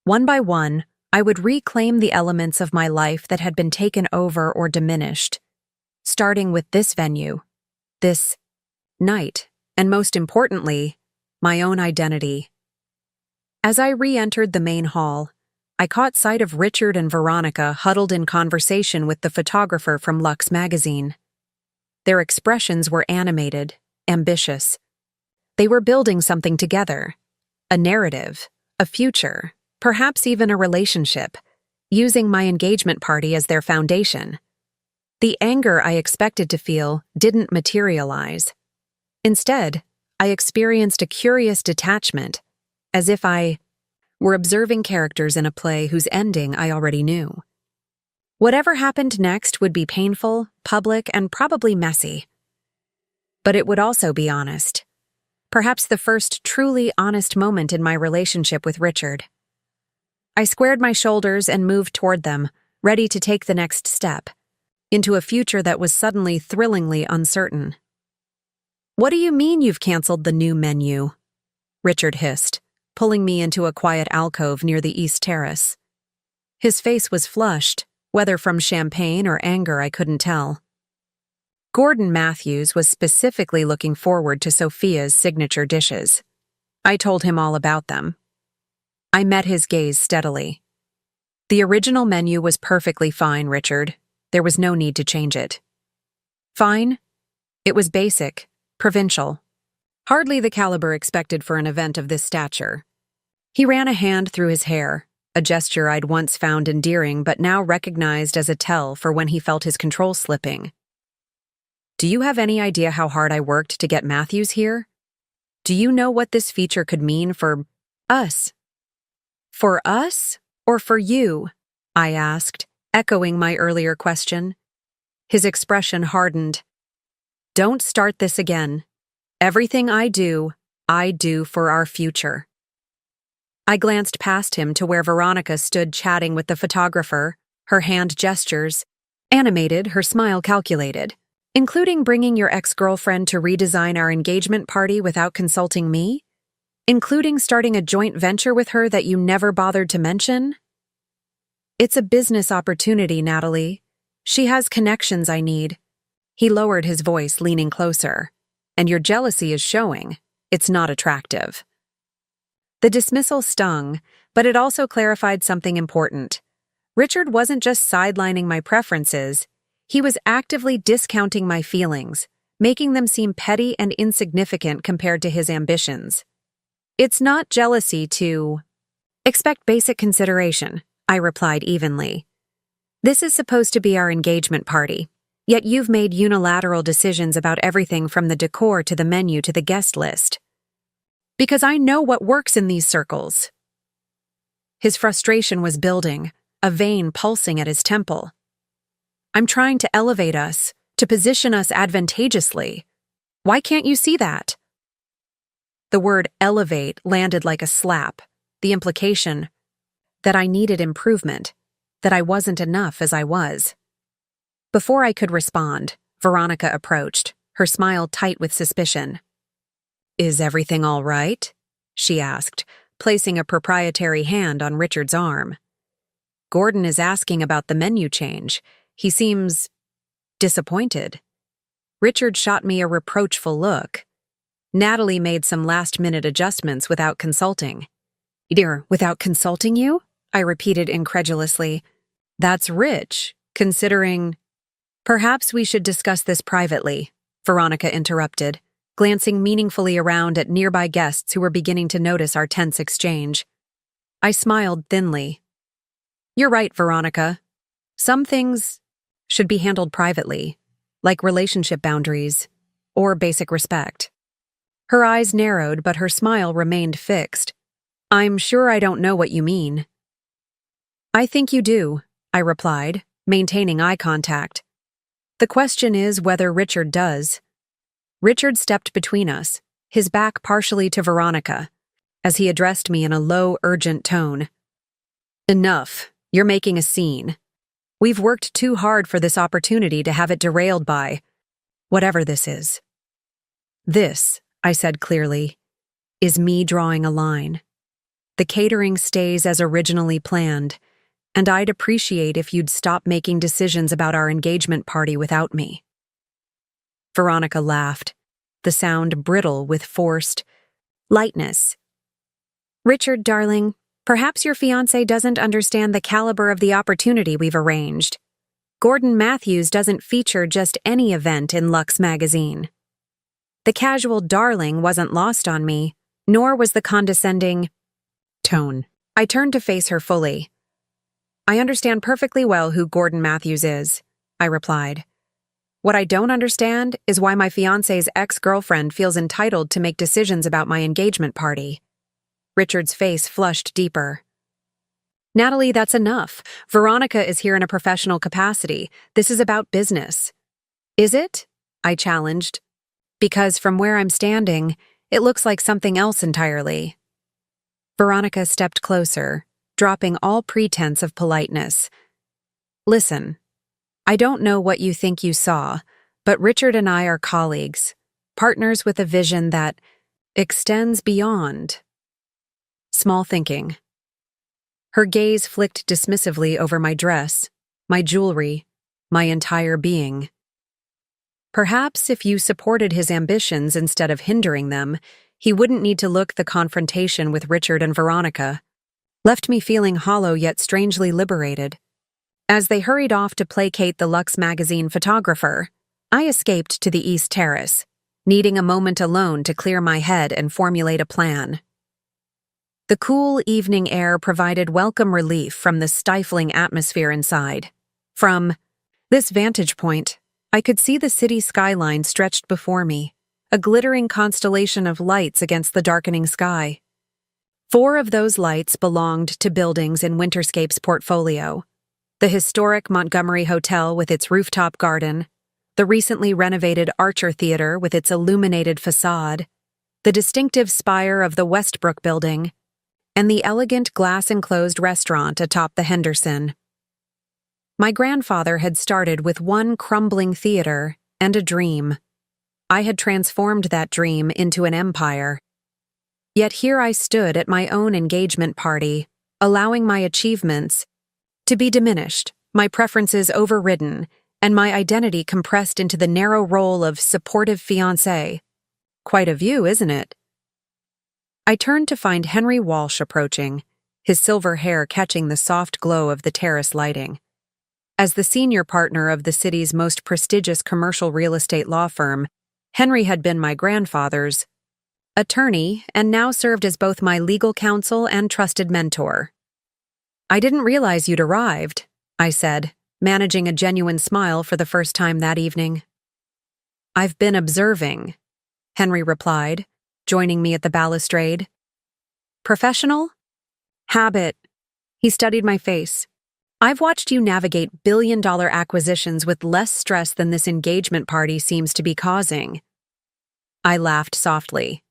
One by one, I would reclaim the elements of my life that had been taken over or diminished, starting with this venue, this night, and most importantly, my own identity. As I re-entered the main hall, I caught sight of Richard and Veronica huddled in conversation with the photographer from Lux magazine. Their expressions were animated, ambitious. They were building something together, a narrative, a future, perhaps even a relationship, using my engagement party as their foundation. The anger I expected to feel didn't materialize. Instead, I experienced a curious detachment, as if I were observing characters in a play whose ending I already knew. Whatever happened next would be painful, public, and probably messy. But it would also be honest. Perhaps the first truly honest moment in my relationship with Richard. I squared my shoulders and moved toward them, ready to take the next step, into a future that was suddenly thrillingly uncertain. "What do you mean you've canceled the new menu?" Richard hissed, pulling me into a quiet alcove near the east terrace. His face was flushed, whether from champagne or anger I couldn't tell. Gordon Matthews was specifically looking forward to Sophia's signature dishes. I told him all about them. I met his gaze steadily. "The original menu was perfectly fine, Richard. There was no need to change it." "Fine?" It was basic, provincial. Hardly the caliber expected for an event of this stature. He ran a hand through his hair, a gesture I'd once found endearing but now recognized as a tell for when he felt his control slipping. "Do you have any idea how hard I worked to get Matthews here? Do you know what this feature could mean for us?" "For us or for you?" I asked, echoing my earlier question. His expression hardened. "Don't start this again. Everything I do for our future." I glanced past him to where Veronica stood chatting with the photographer, her hand gestures animated, her smile calculated. "Including bringing your ex-girlfriend to redesign our engagement party without consulting me? Including starting a joint venture with her that you never bothered to mention?" "It's a business opportunity, Natalie. She has connections I need." He lowered his voice, leaning closer. "And your jealousy is showing. It's not attractive." The dismissal stung, but it also clarified something important. Richard wasn't just sidelining my preferences, he was actively discounting my feelings, making them seem petty and insignificant compared to his ambitions. "It's not jealousy to expect basic consideration," I replied evenly. "This is supposed to be our engagement party, yet you've made unilateral decisions about everything from the decor to the menu to the guest list. Because I know what works in these circles." His frustration was building, a vein pulsing at his temple. "I'm trying to elevate us, to position us advantageously. Why can't you see that?" The word elevate landed like a slap, the implication that I needed improvement, that I wasn't enough as I was. Before I could respond, Veronica approached, her smile tight with suspicion. "Is everything all right?" she asked, placing a proprietary hand on Richard's arm. "Gordon is asking about the menu change. He seems disappointed." Richard shot me a reproachful look. "Natalie made some last-minute adjustments without consulting." "Dear, without consulting you?" I repeated incredulously. "That's rich, considering—" "Perhaps we should discuss this privately," Veronica interrupted, glancing meaningfully around at nearby guests who were beginning to notice our tense exchange. I smiled thinly. "You're right, Veronica. Some things should be handled privately, like relationship boundaries or basic respect." Her eyes narrowed, but her smile remained fixed. "I'm sure I don't know what you mean." "I think you do," I replied, maintaining eye contact. "The question is whether Richard does." Richard stepped between us, his back partially to Veronica, as he addressed me in a low, urgent tone. "Enough. You're making a scene. We've worked too hard for this opportunity to have it derailed by whatever this is." "This," I said clearly, "is me drawing a line. The catering stays as originally planned, and I'd appreciate if you'd stop making decisions about our engagement party without me." Veronica laughed, the sound brittle with forced lightness. "Richard, darling, perhaps your fiancé doesn't understand the caliber of the opportunity we've arranged. Gordon Matthews doesn't feature just any event in Lux magazine." The casual darling wasn't lost on me, nor was the condescending tone. I turned to face her fully. "I understand perfectly well who Gordon Matthews is," I replied. "What I don't understand is why my fiancé's ex-girlfriend feels entitled to make decisions about my engagement party." Richard's face flushed deeper. "Natalie, that's enough. Veronica is here in a professional capacity. This is about business." "Is it?" I challenged. "Because from where I'm standing, it looks like something else entirely." Veronica stepped closer, dropping all pretense of politeness. "Listen, I don't know what you think you saw, but Richard and I are colleagues, partners with a vision that extends beyond." Small thinking. Her gaze flicked dismissively over my dress, my jewelry, my entire being. "Perhaps if you supported his ambitions instead of hindering them, he wouldn't need to look the confrontation with Richard and Veronica." Left me feeling hollow yet strangely liberated. As they hurried off to placate the Lux magazine photographer, I escaped to the East Terrace, needing a moment alone to clear my head and formulate a plan. The cool evening air provided welcome relief from the stifling atmosphere inside. From this vantage point, I could see the city skyline stretched before me, a glittering constellation of lights against the darkening sky. 4 of those lights belonged to buildings in Winterscape's portfolio: the historic Montgomery Hotel with its rooftop garden, the recently renovated Archer Theater with its illuminated facade, the distinctive spire of the Westbrook Building, and the elegant glass-enclosed restaurant atop the Henderson. My grandfather had started with one crumbling theater and a dream. I had transformed that dream into an empire. Yet here I stood at my own engagement party, allowing my achievements to be diminished, my preferences overridden, and my identity compressed into the narrow role of supportive fiancé. Quite a view, isn't it? I turned to find Henry Walsh approaching, his silver hair catching the soft glow of the terrace lighting. As the senior partner of the city's most prestigious commercial real estate law firm, Henry had been my grandfather's attorney and now served as both my legal counsel and trusted mentor. "I didn't realize you'd arrived," I said, managing a genuine smile for the first time that evening. "I've been observing," Henry replied, joining me at the balustrade. "Professional? Habit." He studied my face. "I've watched you navigate billion-dollar acquisitions with less stress than this engagement party seems to be causing." I laughed softly.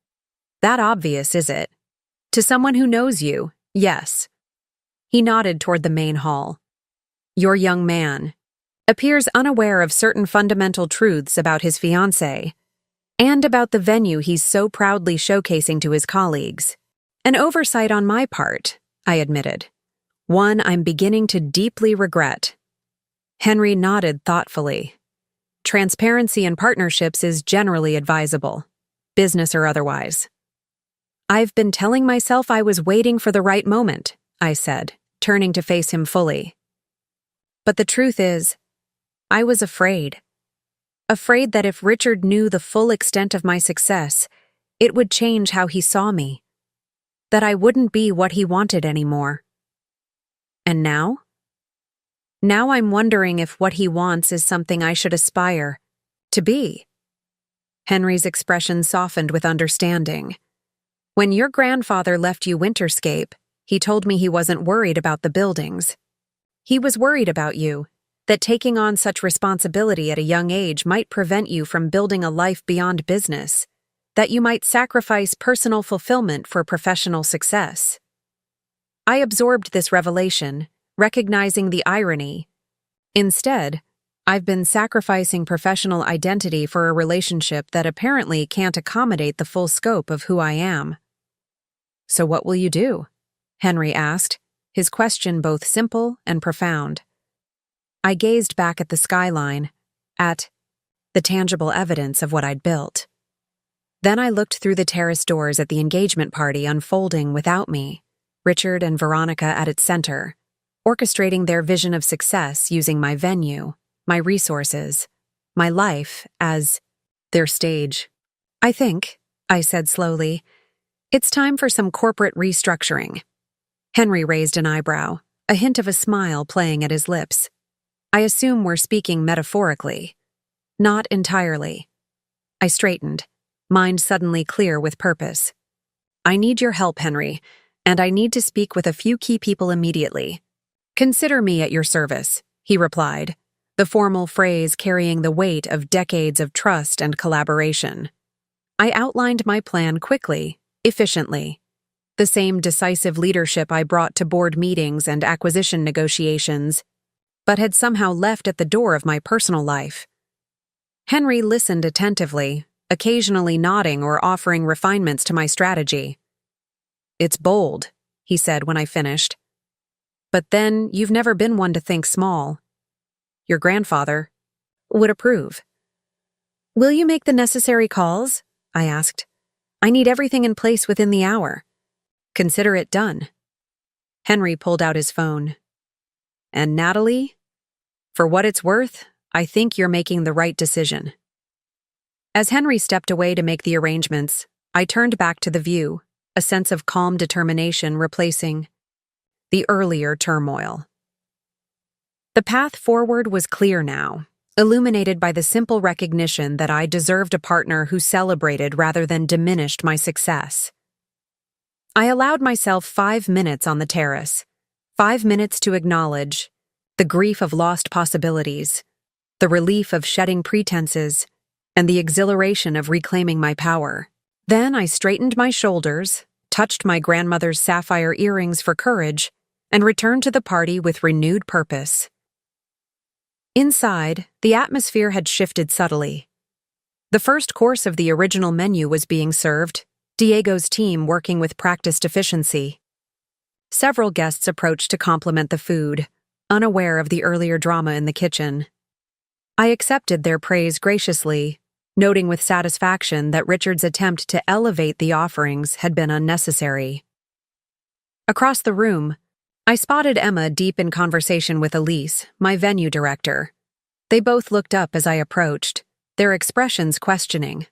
"That obvious, is it? To someone who knows you, yes." He nodded toward the main hall. "Your young man appears unaware of certain fundamental truths about his fiancée and about the venue he's so proudly showcasing to his colleagues. An oversight on my part," I admitted. "One I'm beginning to deeply regret." Henry nodded thoughtfully. "Transparency in partnerships is generally advisable, business or otherwise." "I've been telling myself I was waiting for the right moment," I said, turning to face him fully. "But the truth is, I was afraid. Afraid that if Richard knew the full extent of my success, it would change how he saw me. That I wouldn't be what he wanted anymore. And now? Now I'm wondering if what he wants is something I should aspire to be." Henry's expression softened with understanding. When your grandfather left you Winterscape, he told me he wasn't worried about the buildings. He was worried about you, that taking on such responsibility at a young age might prevent you from building a life beyond business, that you might sacrifice personal fulfillment for professional success. I absorbed this revelation, recognizing the irony. Instead, I've been sacrificing professional identity for a relationship that apparently can't accommodate the full scope of who I am. So what will you do? Henry asked, his question both simple and profound. I gazed back at the skyline, at the tangible evidence of what I'd built. Then I looked through the terrace doors at the engagement party unfolding without me, Richard and Veronica at its center, orchestrating their vision of success using my venue, my resources, my life as their stage. I think, I said slowly, it's time for some corporate restructuring. Henry raised an eyebrow, a hint of a smile playing at his lips. I assume we're speaking metaphorically. Not entirely. I straightened, mind suddenly clear with purpose. I need your help, Henry, and I need to speak with a few key people immediately. Consider me at your service, he replied, the formal phrase carrying the weight of decades of trust and collaboration. I outlined my plan quickly, efficiently. The same decisive leadership I brought to board meetings and acquisition negotiations, but had somehow left at the door of my personal life. Henry listened attentively, occasionally nodding or offering refinements to my strategy. It's bold, he said when I finished. But then you've never been one to think small. Your grandfather would approve. Will you make the necessary calls? I asked. I need everything in place within the hour. Consider it done. Henry pulled out his phone. And Natalie? For what it's worth, I think you're making the right decision. As Henry stepped away to make the arrangements, I turned back to the view, a sense of calm determination replacing the earlier turmoil. The path forward was clear now, illuminated by the simple recognition that I deserved a partner who celebrated rather than diminished my success. I allowed myself 5 minutes on the terrace, 5 minutes to acknowledge the grief of lost possibilities, the relief of shedding pretenses, and the exhilaration of reclaiming my power. Then I straightened my shoulders, touched my grandmother's sapphire earrings for courage, and returned to the party with renewed purpose. Inside, the atmosphere had shifted subtly. The first course of the original menu was being served, Diego's team working with practiced efficiency. Several guests approached to compliment the food, unaware of the earlier drama in the kitchen. I accepted their praise graciously, noting with satisfaction that Richard's attempt to elevate the offerings had been unnecessary. Across the room, I spotted Emma deep in conversation with Elise, my venue director. They both looked up as I approached, their expressions questioning.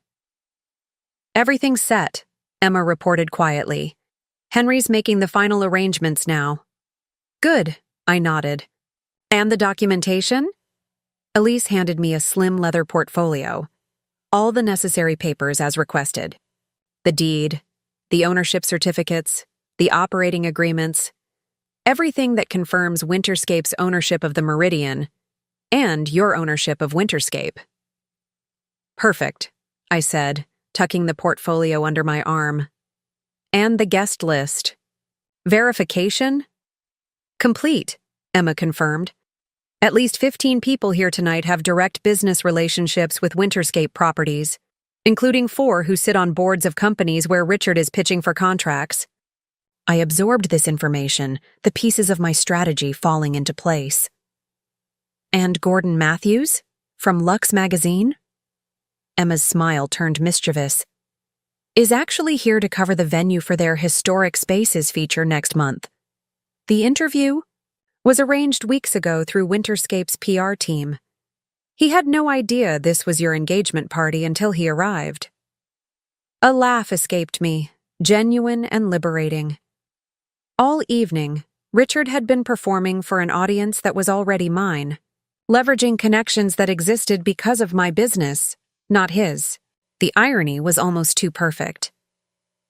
Everything's set, Emma reported quietly. Henry's making the final arrangements now. Good, I nodded. And the documentation? Elise handed me a slim leather portfolio. All the necessary papers as requested. The deed, the ownership certificates, the operating agreements, everything that confirms Winterscape's ownership of the Meridian and your ownership of Winterscape. Perfect, I said, tucking the portfolio under my arm. And the guest list. Verification? Complete, Emma confirmed. At least 15 people here tonight have direct business relationships with Winterscape properties, including 4 who sit on boards of companies where Richard is pitching for contracts. I absorbed this information, the pieces of my strategy falling into place. And Gordon Matthews? From Lux magazine? Emma's smile turned mischievous. Is actually here to cover the venue for their Historic Spaces feature next month. The interview was arranged weeks ago through Winterscape's PR team. He had no idea this was your engagement party until he arrived. A laugh escaped me, genuine and liberating. All evening, Richard had been performing for an audience that was already mine, leveraging connections that existed because of my business, not his. The irony was almost too perfect.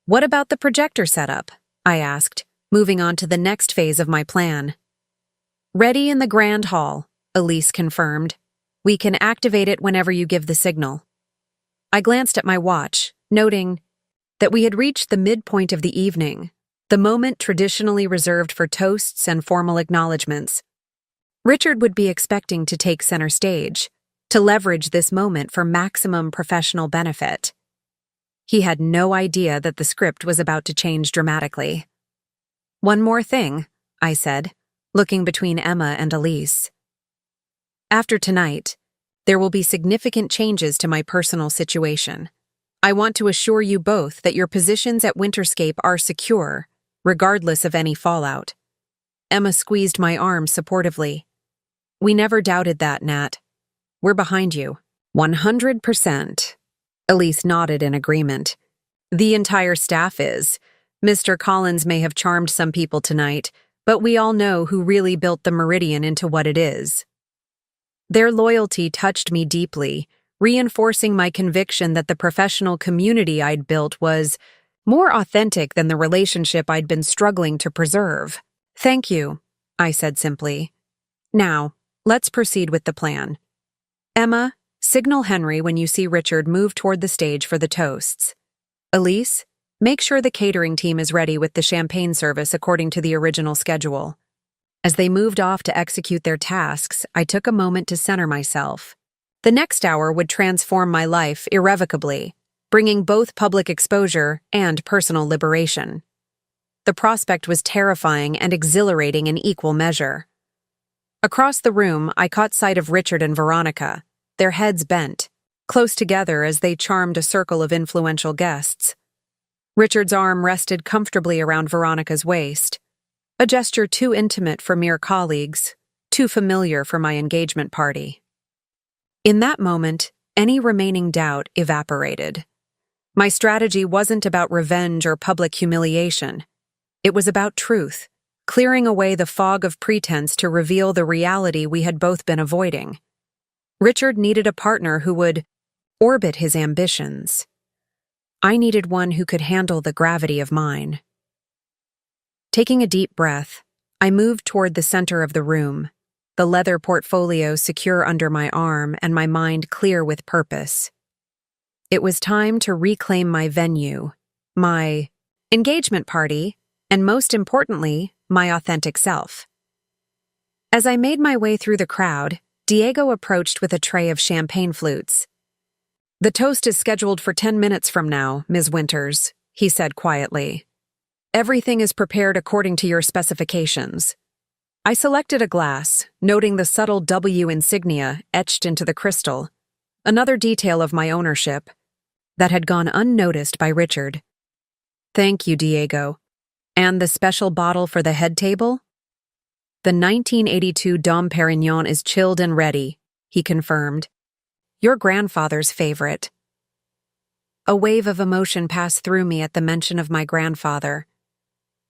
"What about the projector setup?" I asked, moving on to the next phase of my plan. "Ready in the grand hall," Elise confirmed. "We can activate it whenever you give the signal." I glanced at my watch, noting that we had reached the midpoint of the evening, the moment traditionally reserved for toasts and formal acknowledgments. Richard would be expecting to take center stage, to leverage this moment for maximum professional benefit. He had no idea that the script was about to change dramatically. "One more thing," I said, looking between Emma and Elise. "After tonight, there will be significant changes to my personal situation. I want to assure you both that your positions at Winterscape are secure, regardless of any fallout." Emma squeezed my arm supportively. "We never doubted that, Nat. We're behind you." 100%. Elise nodded in agreement. "The entire staff is. Mr. Collins may have charmed some people tonight, but we all know who really built the Meridian into what it is." Their loyalty touched me deeply, reinforcing my conviction that the professional community I'd built was more authentic than the relationship I'd been struggling to preserve. "Thank you," I said simply. "Now, let's proceed with the plan. Emma, signal Henry when you see Richard move toward the stage for the toasts. Elise, make sure the catering team is ready with the champagne service according to the original schedule." As they moved off to execute their tasks, I took a moment to center myself. The next hour would transform my life irrevocably, bringing both public exposure and personal liberation. The prospect was terrifying and exhilarating in equal measure. Across the room, I caught sight of Richard and Veronica, their heads bent, close together as they charmed a circle of influential guests. Richard's arm rested comfortably around Veronica's waist, a gesture too intimate for mere colleagues, too familiar for my engagement party. In that moment, any remaining doubt evaporated. My strategy wasn't about revenge or public humiliation. It was about truth, clearing away the fog of pretense to reveal the reality we had both been avoiding. Richard needed a partner who would orbit his ambitions. I needed one who could handle the gravity of mine. Taking a deep breath, I moved toward the center of the room, the leather portfolio secure under my arm and my mind clear with purpose. It was time to reclaim my venue, my engagement party, and most importantly, my authentic self. As I made my way through the crowd, Diego approached with a tray of champagne flutes. "The toast is scheduled for 10 minutes from now, Ms. Winters," he said quietly. "Everything is prepared according to your specifications." I selected a glass, noting the subtle W insignia etched into the crystal, another detail of my ownership that had gone unnoticed by Richard. "Thank you, Diego. And the special bottle for the head table?" "The 1982 Dom Perignon is chilled and ready," he confirmed. "Your grandfather's favorite." A wave of emotion passed through me at the mention of my grandfather.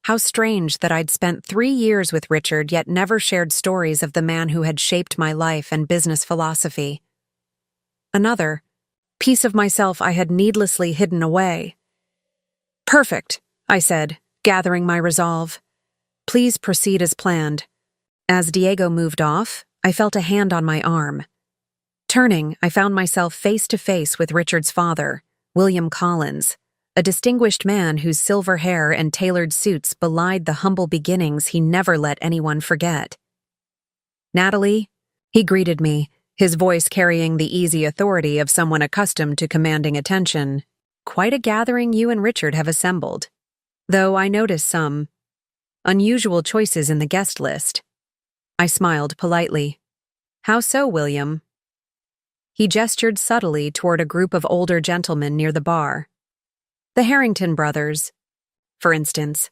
How strange that I'd spent 3 years with Richard yet never shared stories of the man who had shaped my life and business philosophy. Another piece of myself I had needlessly hidden away. "Perfect," I said, gathering my resolve. "Please proceed as planned." As Diego moved off, I felt a hand on my arm. Turning, I found myself face to face with Richard's father, William Collins, a distinguished man whose silver hair and tailored suits belied the humble beginnings he never let anyone forget. "Natalie," he greeted me, his voice carrying the easy authority of someone accustomed to commanding attention. "Quite a gathering you and Richard have assembled, though I notice some unusual choices in the guest list." I smiled politely. "How so, William?" He gestured subtly toward a group of older gentlemen near the bar. "The Harrington brothers, for instance,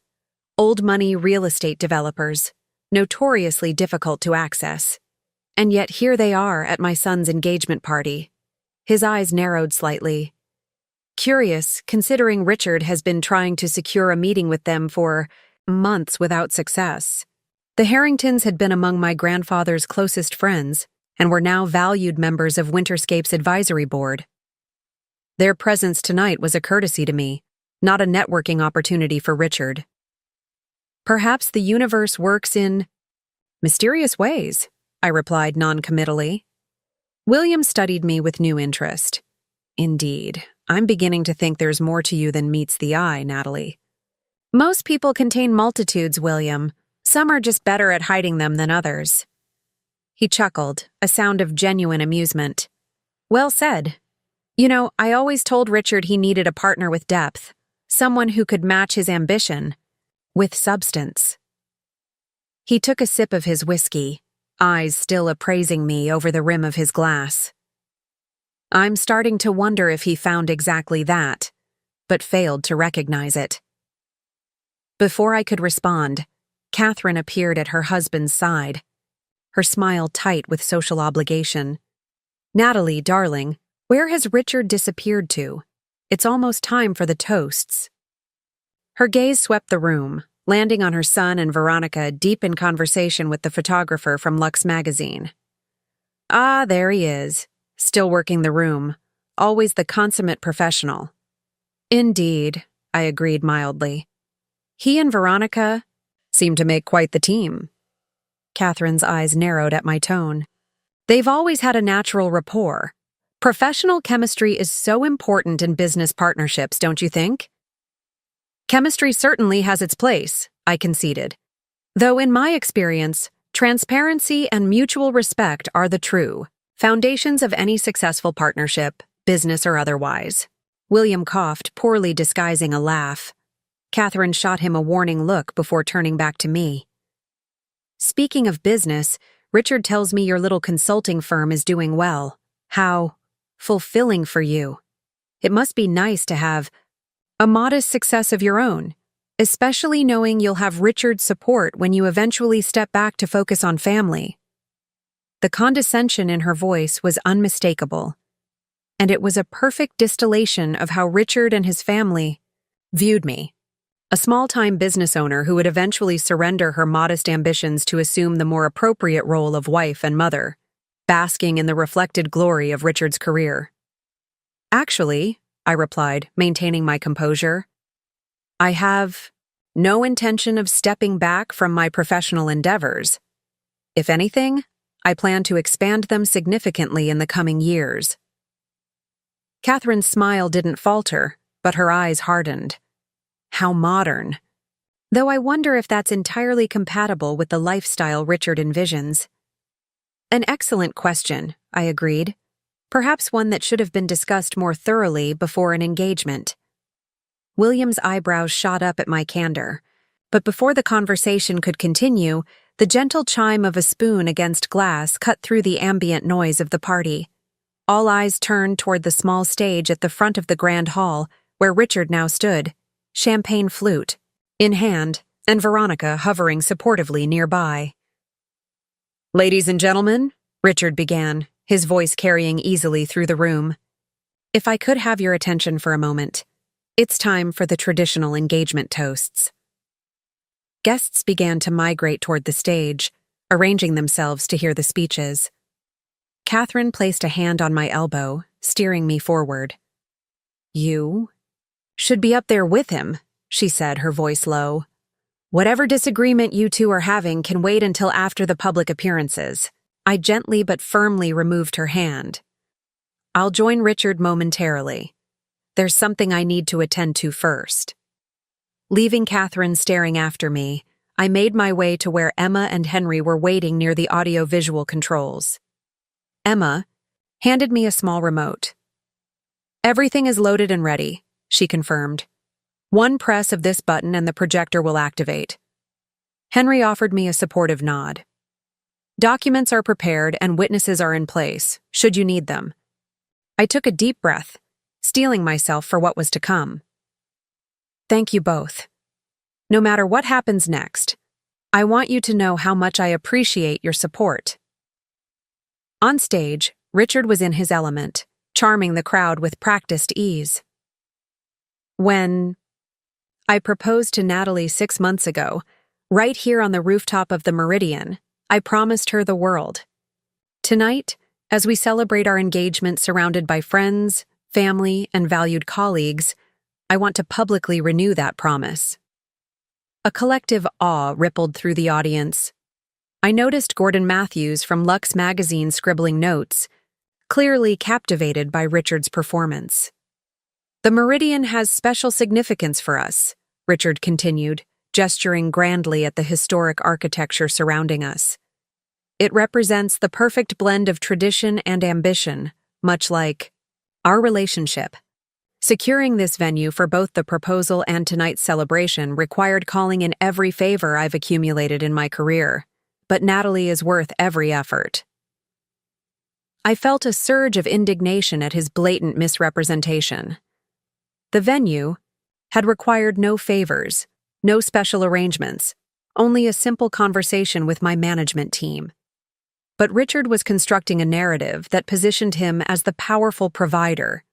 old money real estate developers, notoriously difficult to access. And yet here they are at my son's engagement party." His eyes narrowed slightly. "Curious, considering Richard has been trying to secure a meeting with them for months without success." The Harringtons had been among my grandfather's closest friends and were now valued members of Winterscape's advisory board. Their presence tonight was a courtesy to me, not a networking opportunity for Richard. Perhaps the universe works in mysterious ways, I replied noncommittally. William studied me with new interest. Indeed, I'm beginning to think there's more to you than meets the eye, Natalie. Most people contain multitudes, William. Some are just better at hiding them than others. He chuckled, a sound of genuine amusement. Well said. You know, I always told Richard he needed a partner with depth, someone who could match his ambition with substance. He took a sip of his whiskey, eyes still appraising me over the rim of his glass. I'm starting to wonder if he found exactly that, but failed to recognize it. Before I could respond, Catherine appeared at her husband's side, her smile tight with social obligation. Natalie, darling, where has Richard disappeared to? It's almost time for the toasts. Her gaze swept the room, landing on her son and Veronica deep in conversation with the photographer from Lux magazine. Ah, there he is, still working the room, always the consummate professional. Indeed, I agreed mildly. He and Veronica seem to make quite the team. Catherine's eyes narrowed at my tone. They've always had a natural rapport. Professional chemistry is so important in business partnerships, don't you think? Chemistry certainly has its place, I conceded. Though in my experience, transparency and mutual respect are the true foundations of any successful partnership, business or otherwise. William coughed, poorly disguising a laugh. Catherine shot him a warning look before turning back to me. Speaking of business, Richard tells me your little consulting firm is doing well. How fulfilling for you. It must be nice to have a modest success of your own, especially knowing you'll have Richard's support when you eventually step back to focus on family. The condescension in her voice was unmistakable, and it was a perfect distillation of how Richard and his family viewed me. A small-time business owner who would eventually surrender her modest ambitions to assume the more appropriate role of wife and mother, basking in the reflected glory of Richard's career. Actually, I replied, maintaining my composure, I have no intention of stepping back from my professional endeavors. If anything, I plan to expand them significantly in the coming years. Catherine's smile didn't falter, but her eyes hardened. How modern. Though I wonder if that's entirely compatible with the lifestyle Richard envisions. An excellent question, I agreed. Perhaps one that should have been discussed more thoroughly before an engagement. William's eyebrows shot up at my candor, but before the conversation could continue, the gentle chime of a spoon against glass cut through the ambient noise of the party. All eyes turned toward the small stage at the front of the grand hall, where Richard now stood, champagne flute in hand, and Veronica hovering supportively nearby. Ladies and gentlemen, Richard began, his voice carrying easily through the room. If I could have your attention for a moment, it's time for the traditional engagement toasts. Guests began to migrate toward the stage, arranging themselves to hear the speeches. Catherine placed a hand on my elbow, steering me forward. You should be up there with him, she said, her voice low. Whatever disagreement you two are having can wait until after the public appearances. I gently but firmly removed her hand. I'll join Richard momentarily. There's something I need to attend to first. Leaving Catherine staring after me, I made my way to where Emma and Henry were waiting near the audio-visual controls. Emma handed me a small remote. Everything is loaded and ready, she confirmed. One press of this button and the projector will activate. Henry offered me a supportive nod. Documents are prepared and witnesses are in place, should you need them. I took a deep breath, steeling myself for what was to come. Thank you both. No matter what happens next, I want you to know how much I appreciate your support. On stage, Richard was in his element, charming the crowd with practiced ease. When I proposed to Natalie 6 months ago, right here on the rooftop of the Meridian, I promised her the world. Tonight, as we celebrate our engagement surrounded by friends, family, and valued colleagues, I want to publicly renew that promise. A collective awe rippled through the audience. I noticed Gordon Matthews from Lux magazine scribbling notes, clearly captivated by Richard's performance. "The Meridian has special significance for us," Richard continued, gesturing grandly at the historic architecture surrounding us. "It represents the perfect blend of tradition and ambition, much like our relationship. Securing this venue for both the proposal and tonight's celebration required calling in every favor I've accumulated in my career, but Natalie is worth every effort." I felt a surge of indignation at his blatant misrepresentation. The venue had required no favors, no special arrangements, only a simple conversation with my management team. But Richard was constructing a narrative that positioned him as the powerful provider,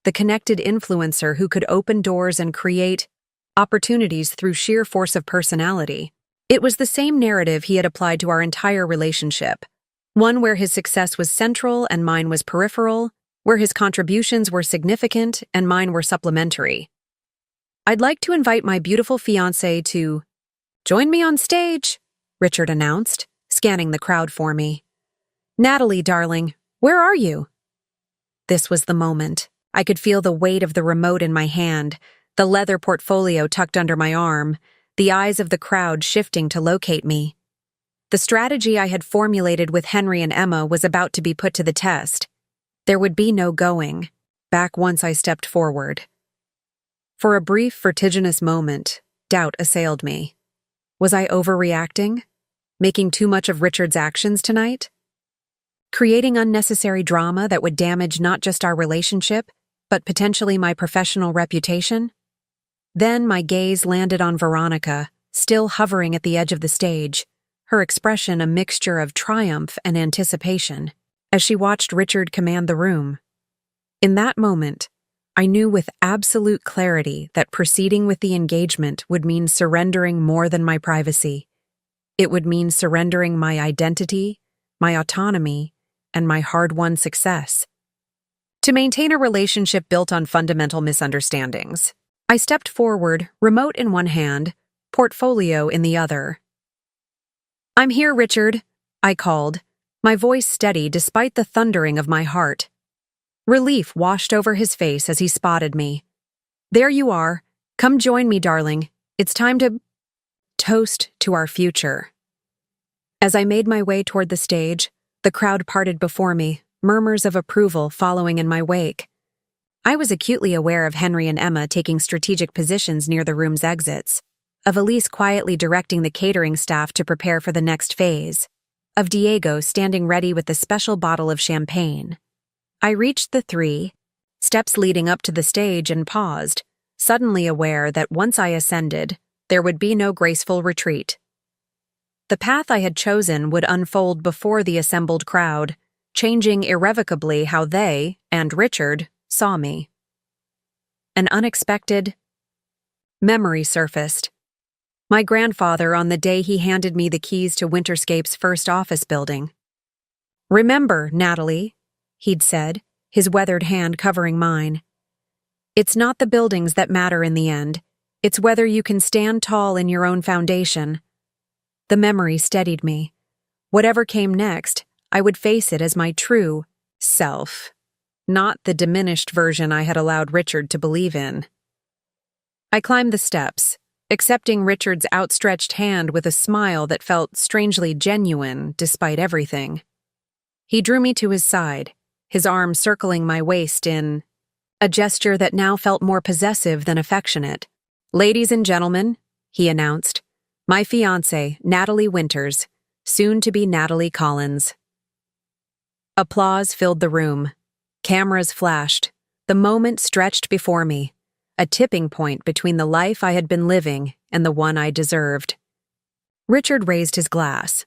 the connected influencer who could open doors and create opportunities through sheer force of personality. It was the same narrative he had applied to our entire relationship, one where his success was central and mine was peripheral, where his contributions were significant and mine were supplementary. "I'd like to invite my beautiful fiancée to join me on stage," Richard announced, scanning the crowd for me. "Natalie, darling, where are you?" This was the moment. I could feel the weight of the remote in my hand, the leather portfolio tucked under my arm, the eyes of the crowd shifting to locate me. The strategy I had formulated with Henry and Emma was about to be put to the test. There would be no going back once I stepped forward. For a brief, vertiginous moment, doubt assailed me. Was I overreacting? Making too much of Richard's actions tonight? Creating unnecessary drama that would damage not just our relationship, but potentially my professional reputation? Then my gaze landed on Veronica, still hovering at the edge of the stage, her expression a mixture of triumph and anticipation, as she watched Richard command the room. In that moment, I knew with absolute clarity that proceeding with the engagement would mean surrendering more than my privacy. It would mean surrendering my identity, my autonomy, and my hard-won success. To maintain a relationship built on fundamental misunderstandings, I stepped forward, remote in one hand, portfolio in the other. "I'm here, Richard," I called, my voice steady despite the thundering of my heart. Relief washed over his face as he spotted me. "There you are. Come join me, darling. It's time to toast to our future." As I made my way toward the stage, the crowd parted before me, murmurs of approval following in my wake. I was acutely aware of Henry and Emma taking strategic positions near the room's exits, of Elise quietly directing the catering staff to prepare for the next phase, of Diego standing ready with a special bottle of champagne. I reached the 3 steps leading up to the stage and paused, suddenly aware that once I ascended, there would be no graceful retreat. The path I had chosen would unfold before the assembled crowd, changing irrevocably how they, and Richard, saw me. An unexpected memory surfaced. My grandfather on the day he handed me the keys to Winterscape's first office building. "Remember, Natalie," he'd said, his weathered hand covering mine. "It's not the buildings that matter in the end. It's whether you can stand tall in your own foundation." The memory steadied me. Whatever came next, I would face it as my true self, not the diminished version I had allowed Richard to believe in. I climbed the steps, accepting Richard's outstretched hand with a smile that felt strangely genuine despite everything. He drew me to his side, his arm circling my waist in a gesture that now felt more possessive than affectionate. "Ladies and gentlemen," he announced, "my fiancée, Natalie Winters, soon to be Natalie Collins." Applause filled the room. Cameras flashed. The moment stretched before me, a tipping point between the life I had been living and the one I deserved. Richard raised his glass.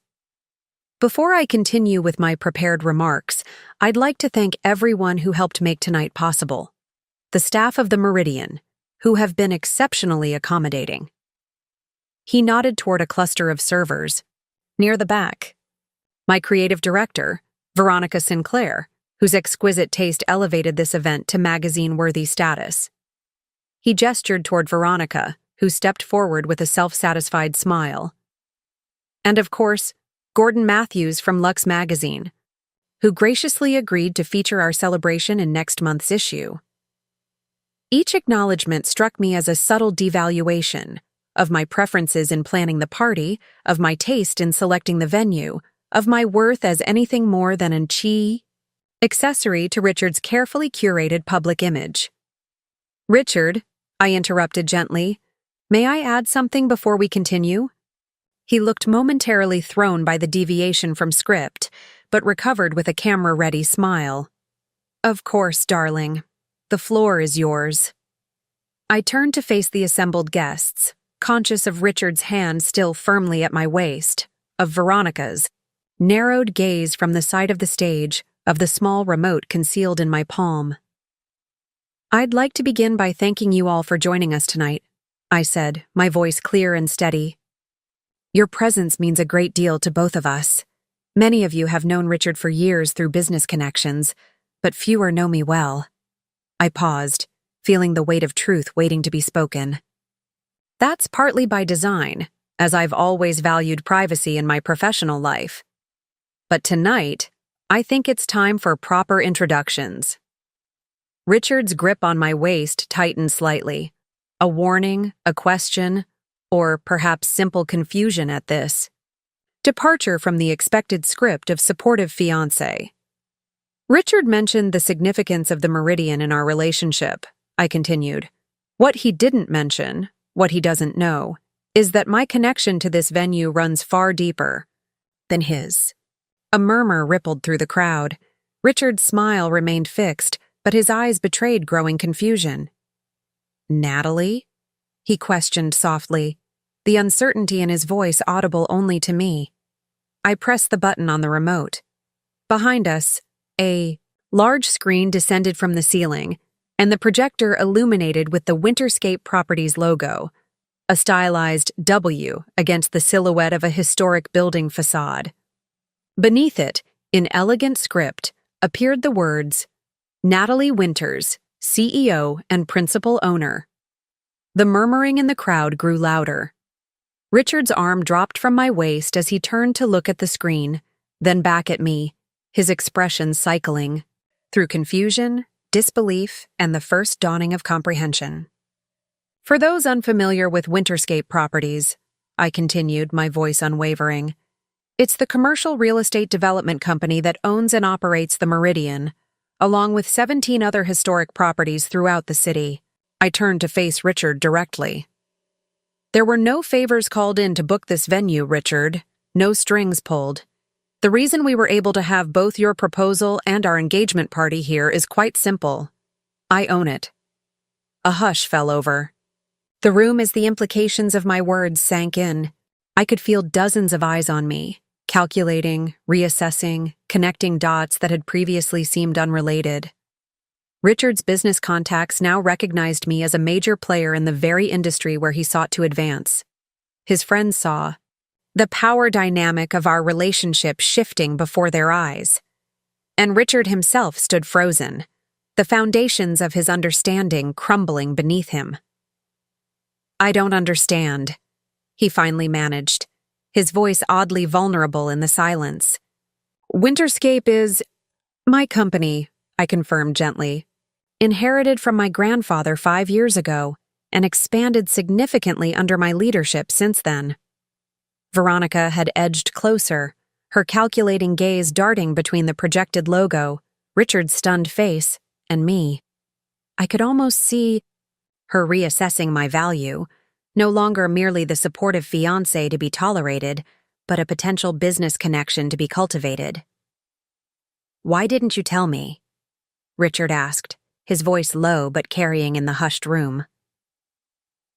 "Before I continue with my prepared remarks, I'd like to thank everyone who helped make tonight possible. The staff of the Meridian, who have been exceptionally accommodating." He nodded toward a cluster of servers. Near the back, my creative director, Veronica Sinclair, whose exquisite taste elevated this event to magazine-worthy status. He gestured toward Veronica, who stepped forward with a self-satisfied smile. And of course, Gordon Matthews from Lux magazine, who graciously agreed to feature our celebration in next month's issue. Each acknowledgement struck me as a subtle devaluation of my preferences in planning the party, of my taste in selecting the venue, of my worth as anything more than an accessory to Richard's carefully curated public image. "Richard," I interrupted gently, "may I add something before we continue?" He looked momentarily thrown by the deviation from script, but recovered with a camera-ready smile. "Of course, darling. The floor is yours." I turned to face the assembled guests, conscious of Richard's hand still firmly at my waist, of Veronica's narrowed gaze from the side of the stage, of the small remote concealed in my palm. "I'd like to begin by thanking you all for joining us tonight," I said, my voice clear and steady. "Your presence means a great deal to both of us. Many of you have known Richard for years through business connections, but fewer know me well." I paused, feeling the weight of truth waiting to be spoken. That's partly by design, as I've always valued privacy in my professional life. But tonight, I think it's time for proper introductions. Richard's grip on my waist tightened slightly. A warning, a question, or perhaps simple confusion at this departure from the expected script of supportive fiancé. "Richard mentioned the significance of the meridian in our relationship," I continued. "What he didn't mention, what he doesn't know, is that my connection to this venue runs far deeper than his." A murmur rippled through the crowd. Richard's smile remained fixed, but his eyes betrayed growing confusion. "Natalie?" he questioned softly, the uncertainty in his voice audible only to me. I pressed the button on the remote. Behind us, a large screen descended from the ceiling, and the projector illuminated with the Winterscape Properties logo, a stylized W against the silhouette of a historic building facade. Beneath it, in elegant script, appeared the words, "Natalie Winters, CEO and principal owner." The murmuring in the crowd grew louder. Richard's arm dropped from my waist as he turned to look at the screen, then back at me, his expression cycling through confusion, disbelief, and the first dawning of comprehension. "For those unfamiliar with Winterscape Properties," I continued, my voice unwavering, "it's the commercial real estate development company that owns and operates the Meridian, along with 17 other historic properties throughout the city." I turned to face Richard directly. "There were no favors called in to book this venue, Richard. No strings pulled. The reason we were able to have both your proposal and our engagement party here is quite simple. I own it." A hush fell over the room as the implications of my words sank in. I could feel dozens of eyes on me, calculating, reassessing, connecting dots that had previously seemed unrelated. Richard's business contacts now recognized me as a major player in the very industry where he sought to advance. His friends saw the power dynamic of our relationship shifting before their eyes. And Richard himself stood frozen, the foundations of his understanding crumbling beneath him. "I don't understand," he finally managed, his voice oddly vulnerable in the silence. "Winterscape is my company," I confirmed gently, "inherited from my grandfather 5 years ago and expanded significantly under my leadership since then." Veronica had edged closer, her calculating gaze darting between the projected logo, Richard's stunned face, and me. I could almost see her reassessing my value, no longer merely the supportive fiancé to be tolerated, but a potential business connection to be cultivated. "Why didn't you tell me?" Richard asked, his voice low but carrying in the hushed room.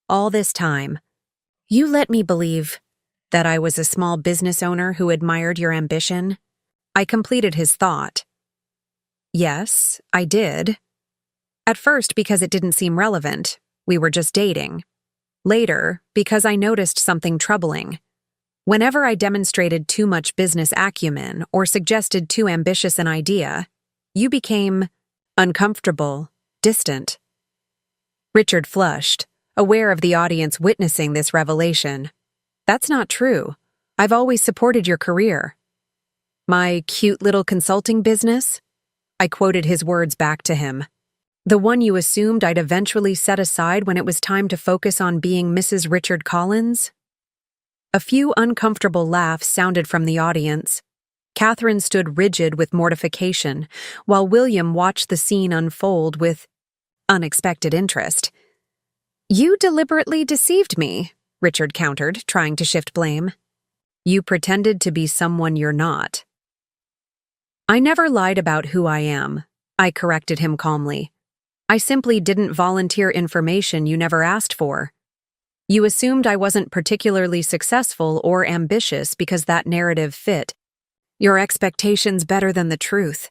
"All this time, you let me believe that I was a small business owner who admired your ambition?" I completed his thought. "Yes, I did. At first because it didn't seem relevant. We were just dating. Later, because I noticed something troubling. Whenever I demonstrated too much business acumen or suggested too ambitious an idea, You became uncomfortable, distant. Richard flushed, aware of the audience witnessing this revelation. That's not true. I've always supported your career. My cute little consulting business? I quoted his words back to him. The one you assumed I'd eventually set aside when it was time to focus on being Mrs. Richard Collins? A few uncomfortable laughs sounded from the audience. Catherine stood rigid with mortification, while William watched the scene unfold with unexpected interest. You deliberately deceived me, Richard countered, trying to shift blame. You pretended to be someone you're not. I never lied about who I am, I corrected him calmly. I simply didn't volunteer information you never asked for. You assumed I wasn't particularly successful or ambitious because that narrative fit your expectations better than the truth.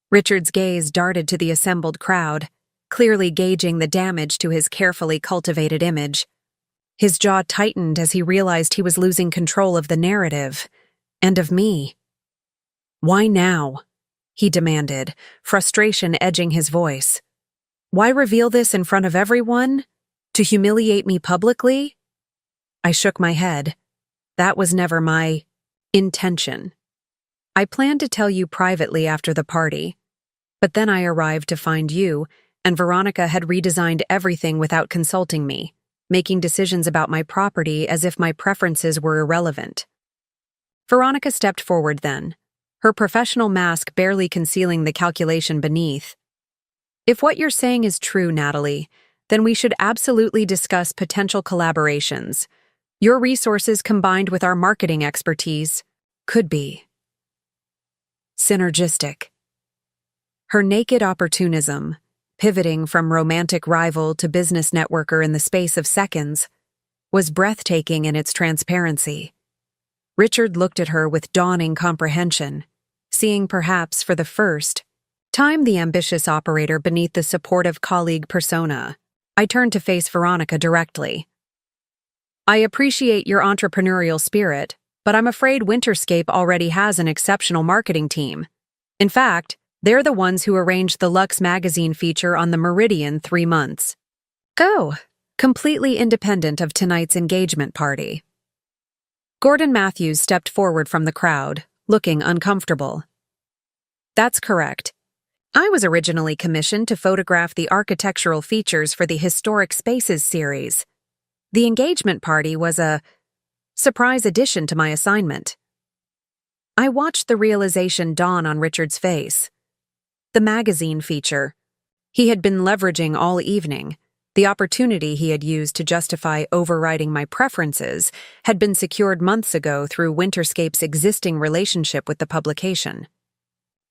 Richard's gaze darted to the assembled crowd, clearly gauging the damage to his carefully cultivated image. His jaw tightened as he realized he was losing control of the narrative, and of me. Why now? He demanded, frustration edging his voice. Why reveal this in front of everyone? To humiliate me publicly? I shook my head. That was never my intention. I planned to tell you privately after the party, but then I arrived to find you, and Veronica had redesigned everything without consulting me, making decisions about my property as if my preferences were irrelevant. Veronica stepped forward then, her professional mask barely concealing the calculation beneath. If what you're saying is true, Natalie, then we should absolutely discuss potential collaborations. Your resources combined with our marketing expertise could be synergistic. Her naked opportunism, pivoting from romantic rival to business networker in the space of seconds, was breathtaking in its transparency. Richard looked at her with dawning comprehension, seeing perhaps for the first time the ambitious operator beneath the supportive colleague persona. I turned to face Veronica directly. I appreciate your entrepreneurial spirit, but I'm afraid Winterscape already has an exceptional marketing team. In fact, they're the ones who arranged the Lux magazine feature on the Meridian 3 months ago, completely independent of tonight's engagement party. Gordon Matthews stepped forward from the crowd, looking uncomfortable. That's correct. I was originally commissioned to photograph the architectural features for the Historic Spaces series. The engagement party was a surprise addition to my assignment. I watched the realization dawn on Richard's face. The magazine feature. He had been leveraging all evening. The opportunity he had used to justify overriding my preferences had been secured months ago through Winterscape's existing relationship with the publication.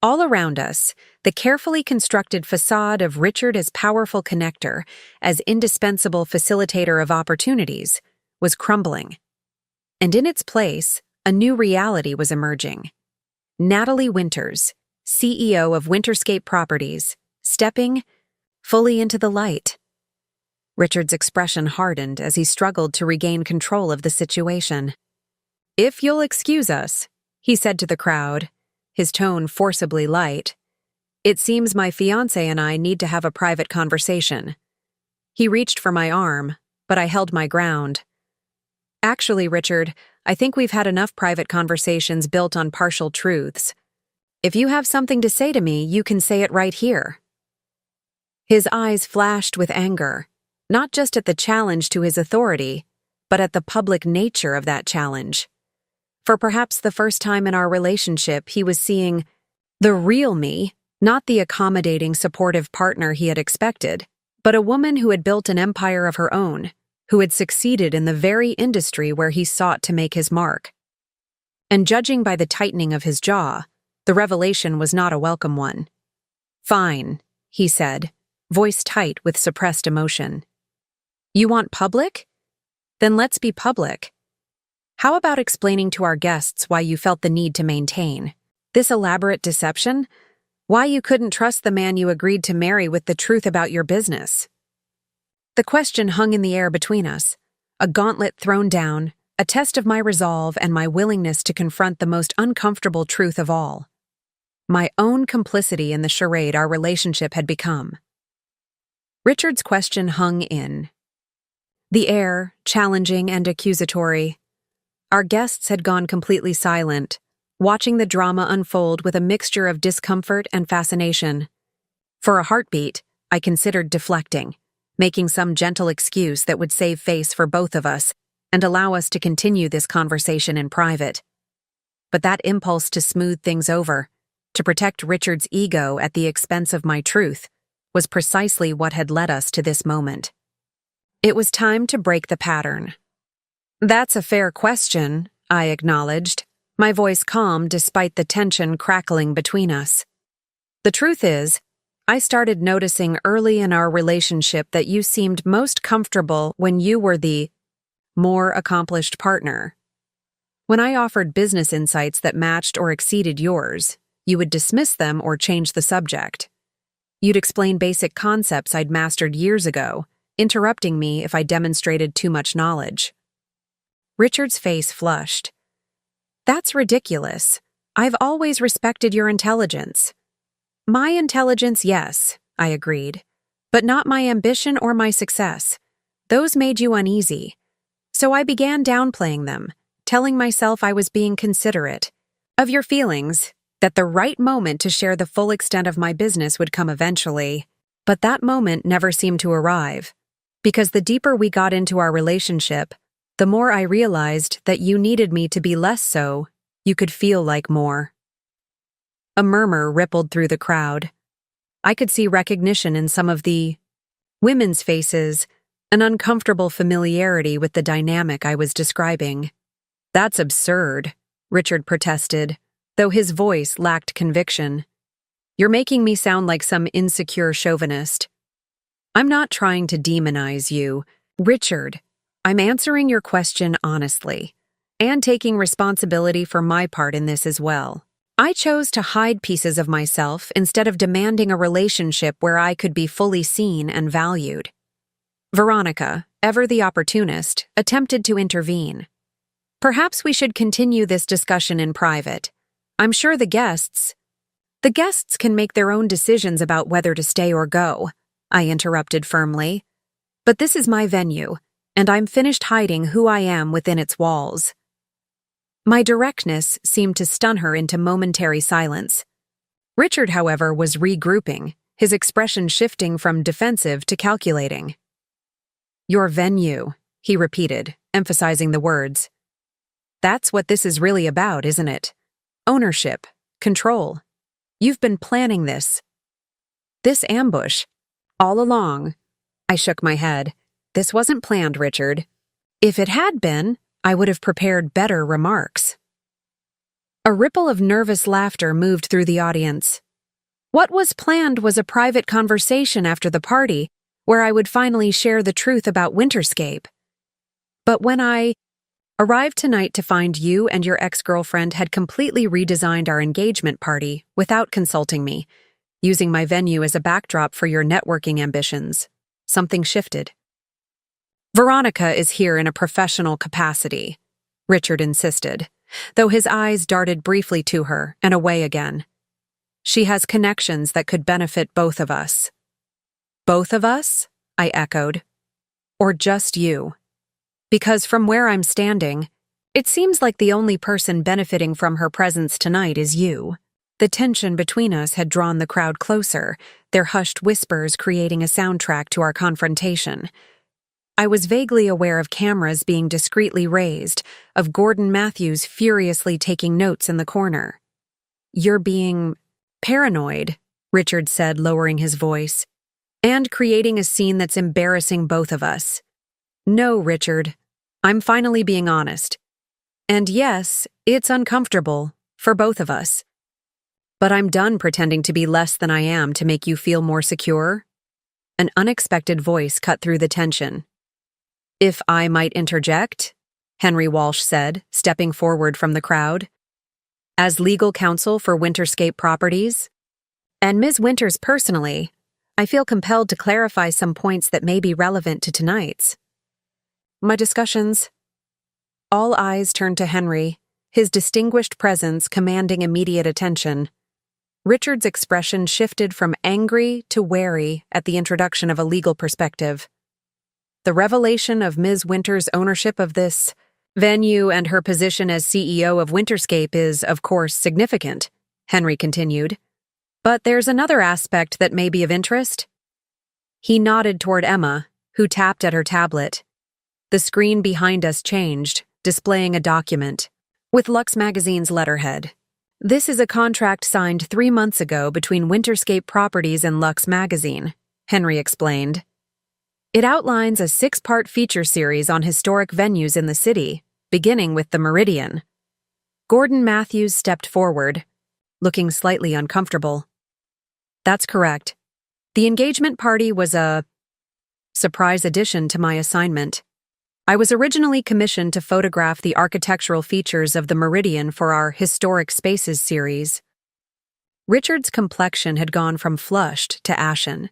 All around us, the carefully constructed facade of Richard as powerful connector, as indispensable facilitator of opportunities, was crumbling. And in its place, a new reality was emerging. Natalie Winters, CEO of Winterscape Properties, stepping fully into the light. Richard's expression hardened as he struggled to regain control of the situation. If you'll excuse us, he said to the crowd, his tone forcibly light. It seems my fiancé and I need to have a private conversation. He reached for my arm, but I held my ground. Actually, Richard, I think we've had enough private conversations built on partial truths. If you have something to say to me, you can say it right here. His eyes flashed with anger, not just at the challenge to his authority, but at the public nature of that challenge. For perhaps the first time in our relationship, he was seeing the real me, not the accommodating, supportive partner he had expected, but a woman who had built an empire of her own, who had succeeded in the very industry where he sought to make his mark. And judging by the tightening of his jaw, the revelation was not a welcome one. Fine, he said, voice tight with suppressed emotion. You want public? Then let's be public. How about explaining to our guests why you felt the need to maintain this elaborate deception? Why you couldn't trust the man you agreed to marry with the truth about your business? The question hung in the air between us, a gauntlet thrown down, a test of my resolve and my willingness to confront the most uncomfortable truth of all. my own complicity in the charade our relationship had become. Richard's question hung in the air, challenging and accusatory. Our guests had gone completely silent, watching the drama unfold with a mixture of discomfort and fascination. For a heartbeat, I considered deflecting, making some gentle excuse that would save face for both of us and allow us to continue this conversation in private. But that impulse to smooth things over, to protect Richard's ego at the expense of my truth, was precisely what had led us to this moment. It was time to break the pattern. "That's a fair question," I acknowledged, my voice calm despite the tension crackling between us. "The truth is, I started noticing early in our relationship that you seemed most comfortable when you were the more accomplished partner. When I offered business insights that matched or exceeded yours, you would dismiss them or change the subject. You'd explain basic concepts I'd mastered years ago, interrupting me if I demonstrated too much knowledge." Richard's face flushed. "That's ridiculous. I've always respected your intelligence." "My intelligence, yes," I agreed, "but not my ambition or my success. Those made you uneasy. So I began downplaying them, telling myself I was being considerate of your feelings, that the right moment to share the full extent of my business would come eventually. But that moment never seemed to arrive, because the deeper we got into our relationship, the more I realized that you needed me to be less so, you could feel like more." A murmur rippled through the crowd. I could see recognition in some of the women's faces, an uncomfortable familiarity with the dynamic I was describing. "That's absurd," Richard protested, though his voice lacked conviction. "You're making me sound like some insecure chauvinist." "I'm not trying to demonize you, Richard. I'm answering your question honestly, and taking responsibility for my part in this as well. I chose to hide pieces of myself instead of demanding a relationship where I could be fully seen and valued." Veronica, ever the opportunist, attempted to intervene. "Perhaps we should continue this discussion in private. I'm sure the guests can make their own decisions about whether to stay or go," I interrupted firmly. "But this is my venue, and I'm finished hiding who I am within its walls." My directness seemed to stun her into momentary silence. Richard, however, was regrouping, his expression shifting from defensive to calculating. "Your venue," he repeated, emphasizing the words. "That's what this is really about, isn't it? Ownership, control. You've been planning this ambush, all along." I shook my head. "This wasn't planned, Richard. If it had been, I would have prepared better remarks." A ripple of nervous laughter moved through the audience. What was planned was a private conversation after the party, where I would finally share the truth about Winterscape. But when I arrived tonight to find you and your ex-girlfriend had completely redesigned our engagement party without consulting me, using my venue as a backdrop for your networking ambitions, something shifted. "Veronica is here in a professional capacity," Richard insisted, though his eyes darted briefly to her and away again. "She has connections that could benefit both of us." "Both of us?" I echoed. "Or just you? Because from where I'm standing, it seems like the only person benefiting from her presence tonight is you." The tension between us had drawn the crowd closer, their hushed whispers creating a soundtrack to our confrontation. I was vaguely aware of cameras being discreetly raised, of Gordon Matthews furiously taking notes in the corner. "You're being paranoid," Richard said, lowering his voice, "and creating a scene that's embarrassing both of us." "No, Richard. I'm finally being honest. And yes, it's uncomfortable, for both of us. But I'm done pretending to be less than I am to make you feel more secure." An unexpected voice cut through the tension. "If I might interject," Henry Walsh said, stepping forward from the crowd. "As legal counsel for Winterscape Properties, and Ms. Winters personally, I feel compelled to clarify some points that may be relevant to tonight's my discussions." All eyes turned to Henry, his distinguished presence commanding immediate attention. Richard's expression shifted from angry to wary at the introduction of a legal perspective. The revelation of Ms. Winter's ownership of this venue and her position as CEO of Winterscape is, of course, significant, Henry continued. But there's another aspect that may be of interest. He nodded toward Emma, who tapped at her tablet. The screen behind us changed, displaying a document with Lux Magazine's letterhead. This is a contract signed 3 months ago between Winterscape Properties and Lux Magazine, Henry explained. It outlines a 6-part feature series on historic venues in the city, beginning with the Meridian. Gordon Matthews stepped forward, looking slightly uncomfortable. That's correct. The engagement party was a surprise addition to my assignment. I was originally commissioned to photograph the architectural features of the Meridian for our Historic Spaces series. Richard's complexion had gone from flushed to ashen.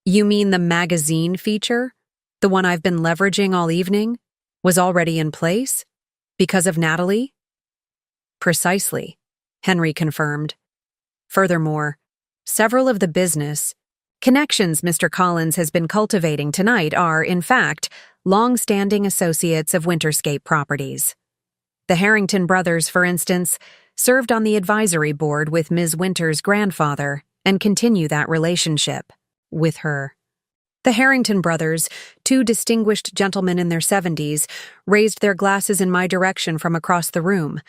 You mean the magazine feature? The one I've been leveraging all evening? Was already in place? Because of Natalie? Precisely, Henry confirmed. Furthermore, several of the business connections Mr. Collins has been cultivating tonight are, in fact, long-standing associates of Winterscape Properties. The Harrington brothers, for instance, served on the advisory board with Ms. Winter's grandfather and continue that relationship with her. The Harrington brothers, 2 distinguished gentlemen in their 70s, raised their glasses in my direction from across the room,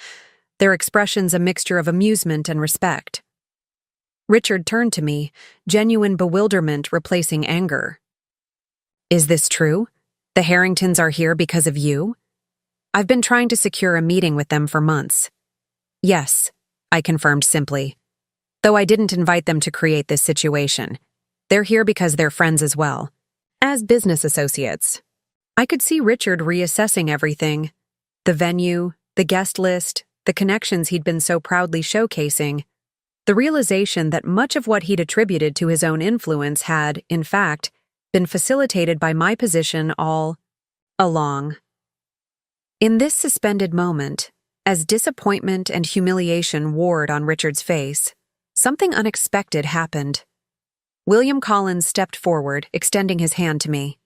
their expressions a mixture of amusement and respect. Richard turned to me, genuine bewilderment replacing anger. Is this true? The Harringtons are here because of you? I've been trying to secure a meeting with them for months. Yes, I confirmed simply. Though I didn't invite them to create this situation. They're here because they're friends as well. As business associates. I could see Richard reassessing everything. The venue, the guest list, the connections he'd been so proudly showcasing. The realization that much of what he'd attributed to his own influence had, in fact, been facilitated by my position all along. In this suspended moment, as disappointment and humiliation warred on Richard's face, something unexpected happened. William Collins stepped forward, extending his hand to me.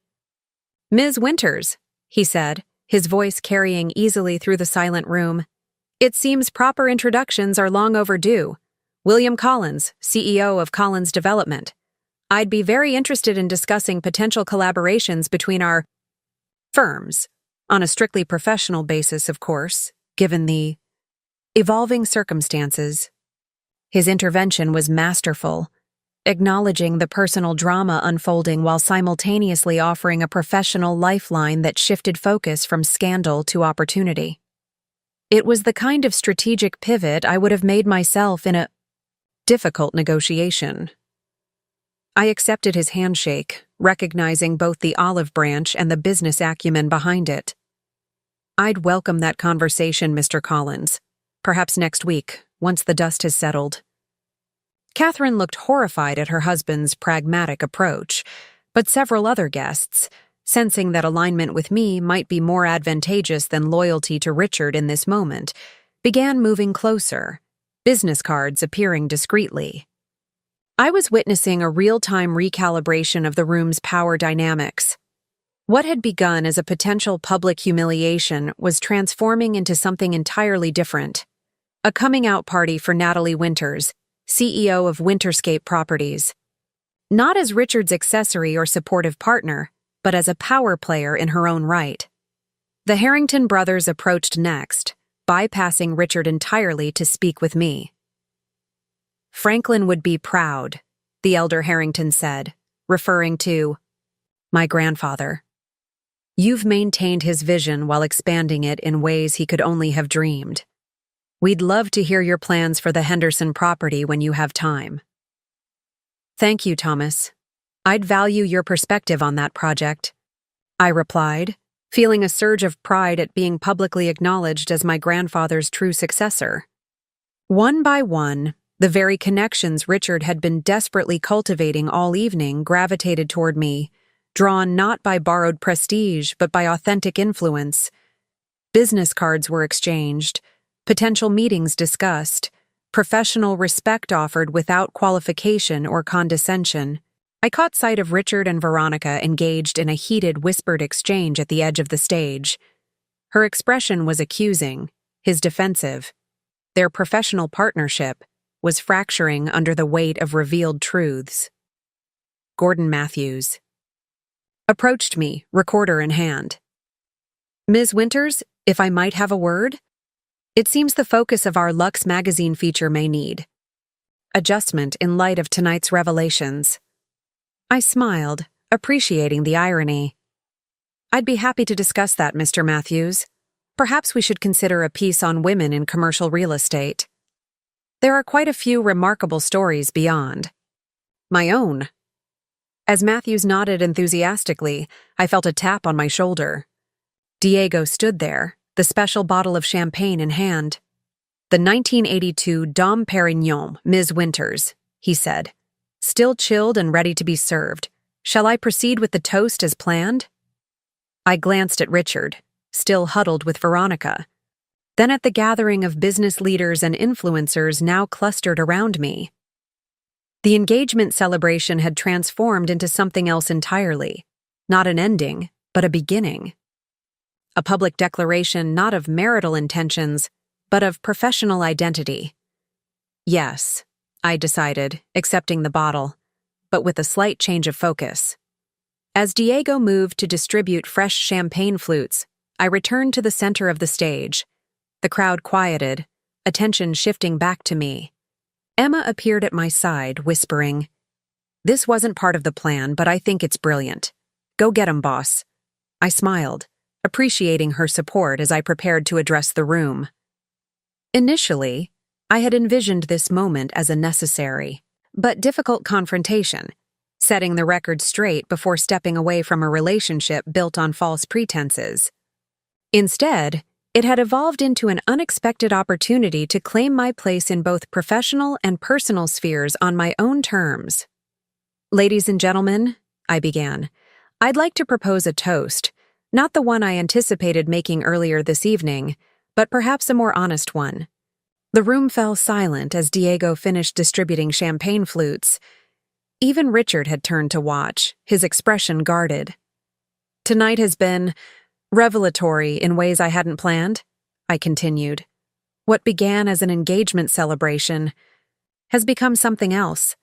Ms. Winters, he said, his voice carrying easily through the silent room. It seems proper introductions are long overdue. William Collins, CEO of Collins Development. I'd be very interested in discussing potential collaborations between our firms, on a strictly professional basis, of course, given the evolving circumstances. His intervention was masterful, acknowledging the personal drama unfolding while simultaneously offering a professional lifeline that shifted focus from scandal to opportunity. It was the kind of strategic pivot I would have made myself in a difficult negotiation. I accepted his handshake, recognizing both the olive branch and the business acumen behind it. I'd welcome that conversation, Mr. Collins. Perhaps next week, once the dust has settled. Catherine looked horrified at her husband's pragmatic approach, but several other guests, sensing that alignment with me might be more advantageous than loyalty to Richard in this moment, began moving closer, business cards appearing discreetly. I was witnessing a real-time recalibration of the room's power dynamics. What had begun as a potential public humiliation was transforming into something entirely different. A coming-out party for Natalie Winters, CEO of Winterscape Properties. Not as Richard's accessory or supportive partner, but as a power player in her own right. The Harrington brothers approached next, bypassing Richard entirely to speak with me. Franklin would be proud, the elder Harrington said, referring to my grandfather. You've maintained his vision while expanding it in ways he could only have dreamed. We'd love to hear your plans for the Henderson property when you have time. Thank you, Thomas. I'd value your perspective on that project, I replied, feeling a surge of pride at being publicly acknowledged as my grandfather's true successor. One by one, the very connections Richard had been desperately cultivating all evening gravitated toward me, drawn not by borrowed prestige but by authentic influence. Business cards were exchanged, potential meetings discussed, professional respect offered without qualification or condescension. I caught sight of Richard and Veronica engaged in a heated, whispered exchange at the edge of the stage. Her expression was accusing, his defensive. Their professional partnership was fracturing under the weight of revealed truths. Gordon Matthews approached me, recorder in hand. "Ms. Winters, if I might have a word? It seems the focus of our Lux magazine feature may need adjustment in light of tonight's revelations." I smiled, appreciating the irony. "I'd be happy to discuss that, Mr. Matthews. Perhaps we should consider a piece on women in commercial real estate. There are quite a few remarkable stories beyond my own." As Matthews nodded enthusiastically, I felt a tap on my shoulder. Diego stood there, the special bottle of champagne in hand. "The 1982 Dom Perignon, Ms. Winters," he said. "Still chilled and ready to be served. Shall I proceed with the toast as planned?" I glanced at Richard, still huddled with Veronica, then at the gathering of business leaders and influencers now clustered around me. The engagement celebration had transformed into something else entirely, not an ending, but a beginning. A public declaration not of marital intentions, but of professional identity. Yes, I decided, accepting the bottle, but with a slight change of focus. As Diego moved to distribute fresh champagne flutes, I returned to the center of the stage. The crowd quieted, attention shifting back to me. Emma appeared at my side, whispering, "This wasn't part of the plan, but I think it's brilliant. Go get 'em, boss." I smiled, appreciating her support as I prepared to address the room. Initially, I had envisioned this moment as a necessary, but difficult confrontation, setting the record straight before stepping away from a relationship built on false pretenses. Instead, it had evolved into an unexpected opportunity to claim my place in both professional and personal spheres on my own terms. "Ladies and gentlemen," I began, "I'd like to propose a toast, not the one I anticipated making earlier this evening, but perhaps a more honest one." The room fell silent as Diego finished distributing champagne flutes. Even Richard had turned to watch, his expression guarded. "Tonight has been revelatory in ways I hadn't planned," I continued. "What began as an engagement celebration has become something else,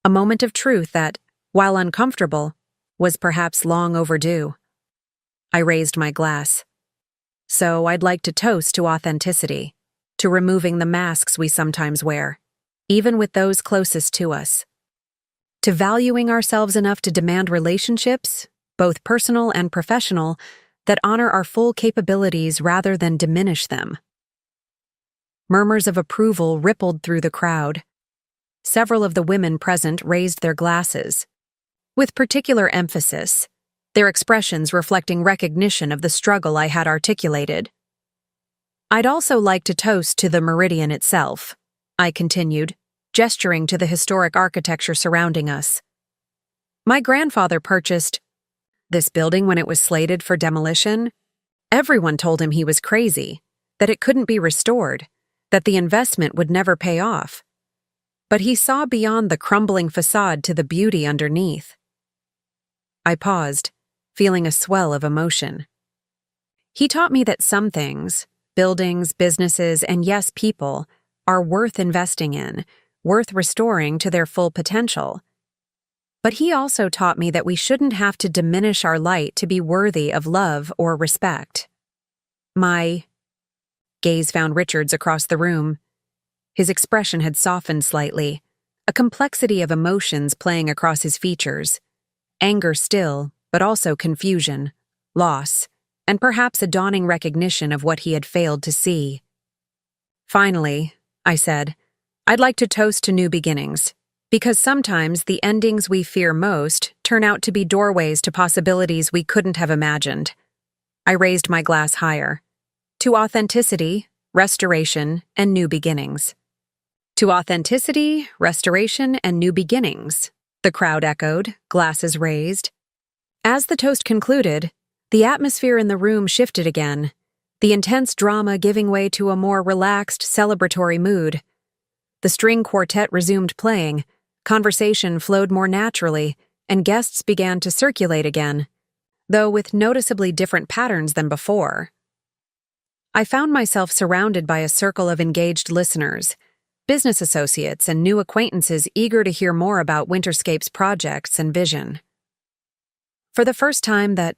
a moment of truth that, while uncomfortable, was perhaps long overdue." I raised my glass. "So I'd like to toast to authenticity, to removing the masks we sometimes wear, even with those closest to us, to valuing ourselves enough to demand relationships, both personal and professional, that honor our full capabilities rather than diminish them." Murmurs of approval rippled through the crowd. Several of the women present raised their glasses, with particular emphasis, their expressions reflecting recognition of the struggle I had articulated. "I'd also like to toast to the Meridian itself," I continued, gesturing to the historic architecture surrounding us. "My grandfather purchased this building when it was slated for demolition. Everyone told him he was crazy, that it couldn't be restored, that the investment would never pay off. But he saw beyond the crumbling facade to the beauty underneath." I paused, feeling a swell of emotion. "He taught me that some things, buildings, businesses, and yes, people, are worth investing in, worth restoring to their full potential. But he also taught me that we shouldn't have to diminish our light to be worthy of love or respect." My gaze found Richard's across the room. His expression had softened slightly, a complexity of emotions playing across his features. Anger still, but also confusion, loss, and perhaps a dawning recognition of what he had failed to see. "Finally," I said, "I'd like to toast to new beginnings. Because sometimes the endings we fear most turn out to be doorways to possibilities we couldn't have imagined." I raised my glass higher. "To authenticity, restoration, and new beginnings." "To authenticity, restoration, and new beginnings," the crowd echoed, glasses raised. As the toast concluded, the atmosphere in the room shifted again, the intense drama giving way to a more relaxed, celebratory mood. The string quartet resumed playing, conversation flowed more naturally, and guests began to circulate again, though with noticeably different patterns than before. I found myself surrounded by a circle of engaged listeners, business associates and new acquaintances eager to hear more about Winterscape's projects and vision. For the first time that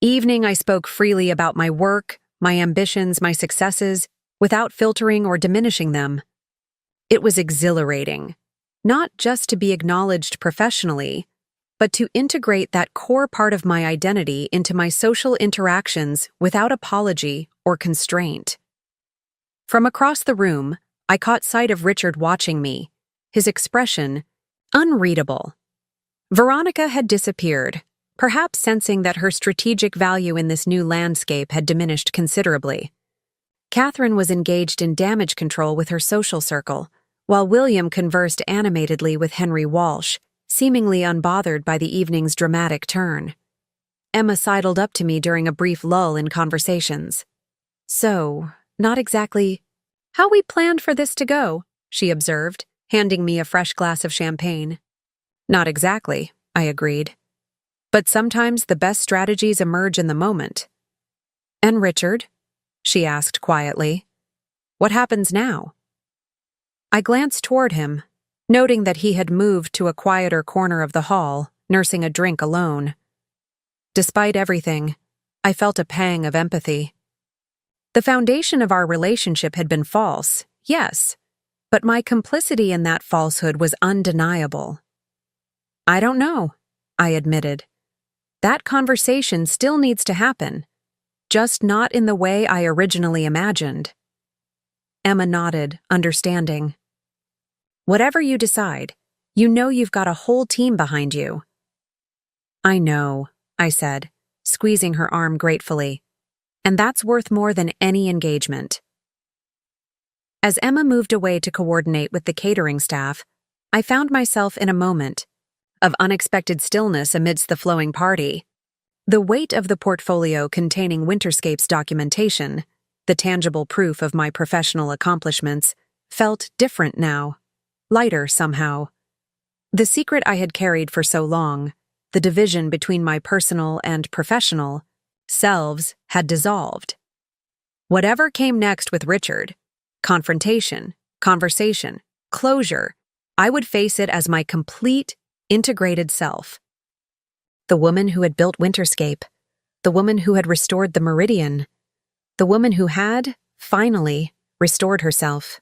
evening, I spoke freely about my work, my ambitions, my successes, without filtering or diminishing them. It was exhilarating, not just to be acknowledged professionally, but to integrate that core part of my identity into my social interactions without apology or constraint. From across the room, I caught sight of Richard watching me, his expression unreadable. Veronica had disappeared, perhaps sensing that her strategic value in this new landscape had diminished considerably. Catherine was engaged in damage control with her social circle, while William conversed animatedly with Henry Walsh, seemingly unbothered by the evening's dramatic turn. Emma sidled up to me during a brief lull in conversations. "So, not exactly how we planned for this to go," she observed, handing me a fresh glass of champagne. "Not exactly," I agreed. "But sometimes the best strategies emerge in the moment." "And Richard?" she asked quietly. "What happens now?" I glanced toward him, noting that he had moved to a quieter corner of the hall, nursing a drink alone. Despite everything, I felt a pang of empathy. The foundation of our relationship had been false, yes, but my complicity in that falsehood was undeniable. "I don't know," I admitted. "That conversation still needs to happen, just not in the way I originally imagined." Emma nodded, understanding. "Whatever you decide, you know you've got a whole team behind you." "I know," I said, squeezing her arm gratefully. "And that's worth more than any engagement." As Emma moved away to coordinate with the catering staff, I found myself in a moment of unexpected stillness amidst the flowing party. The weight of the portfolio containing Winterscape's documentation, the tangible proof of my professional accomplishments, felt different now, lighter somehow. The secret I had carried for so long, the division between my personal and professional selves, had dissolved. Whatever came next with Richard, confrontation, conversation, closure, I would face it as my complete, integrated self. The woman who had built Winterscape, the woman who had restored the Meridian, the woman who had, finally, restored herself.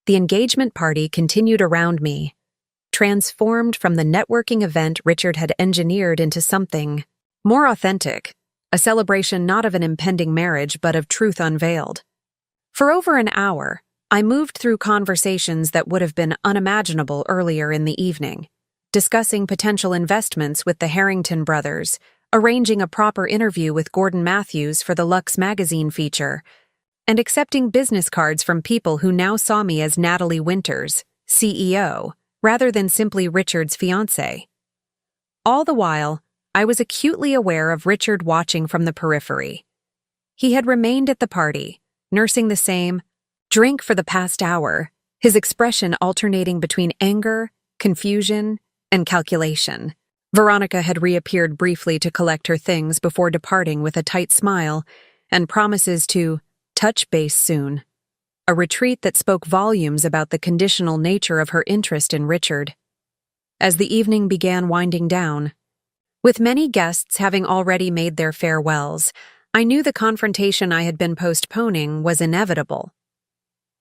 The engagement party continued around me, transformed from the networking event Richard had engineered into something more authentic, a celebration not of an impending marriage but of truth unveiled. For over an hour, I moved through conversations that would have been unimaginable earlier in the evening, discussing potential investments with the Harrington brothers, arranging a proper interview with Gordon Matthews for the Lux magazine feature, and accepting business cards from people who now saw me as Natalie Winters, CEO, rather than simply Richard's fiancée. All the while, I was acutely aware of Richard watching from the periphery. He had remained at the party, nursing the same drink for the past hour, his expression alternating between anger, confusion, and calculation. Veronica had reappeared briefly to collect her things before departing with a tight smile and promises to touch base soon, a retreat that spoke volumes about the conditional nature of her interest in Richard. As the evening began winding down, with many guests having already made their farewells, I knew the confrontation I had been postponing was inevitable.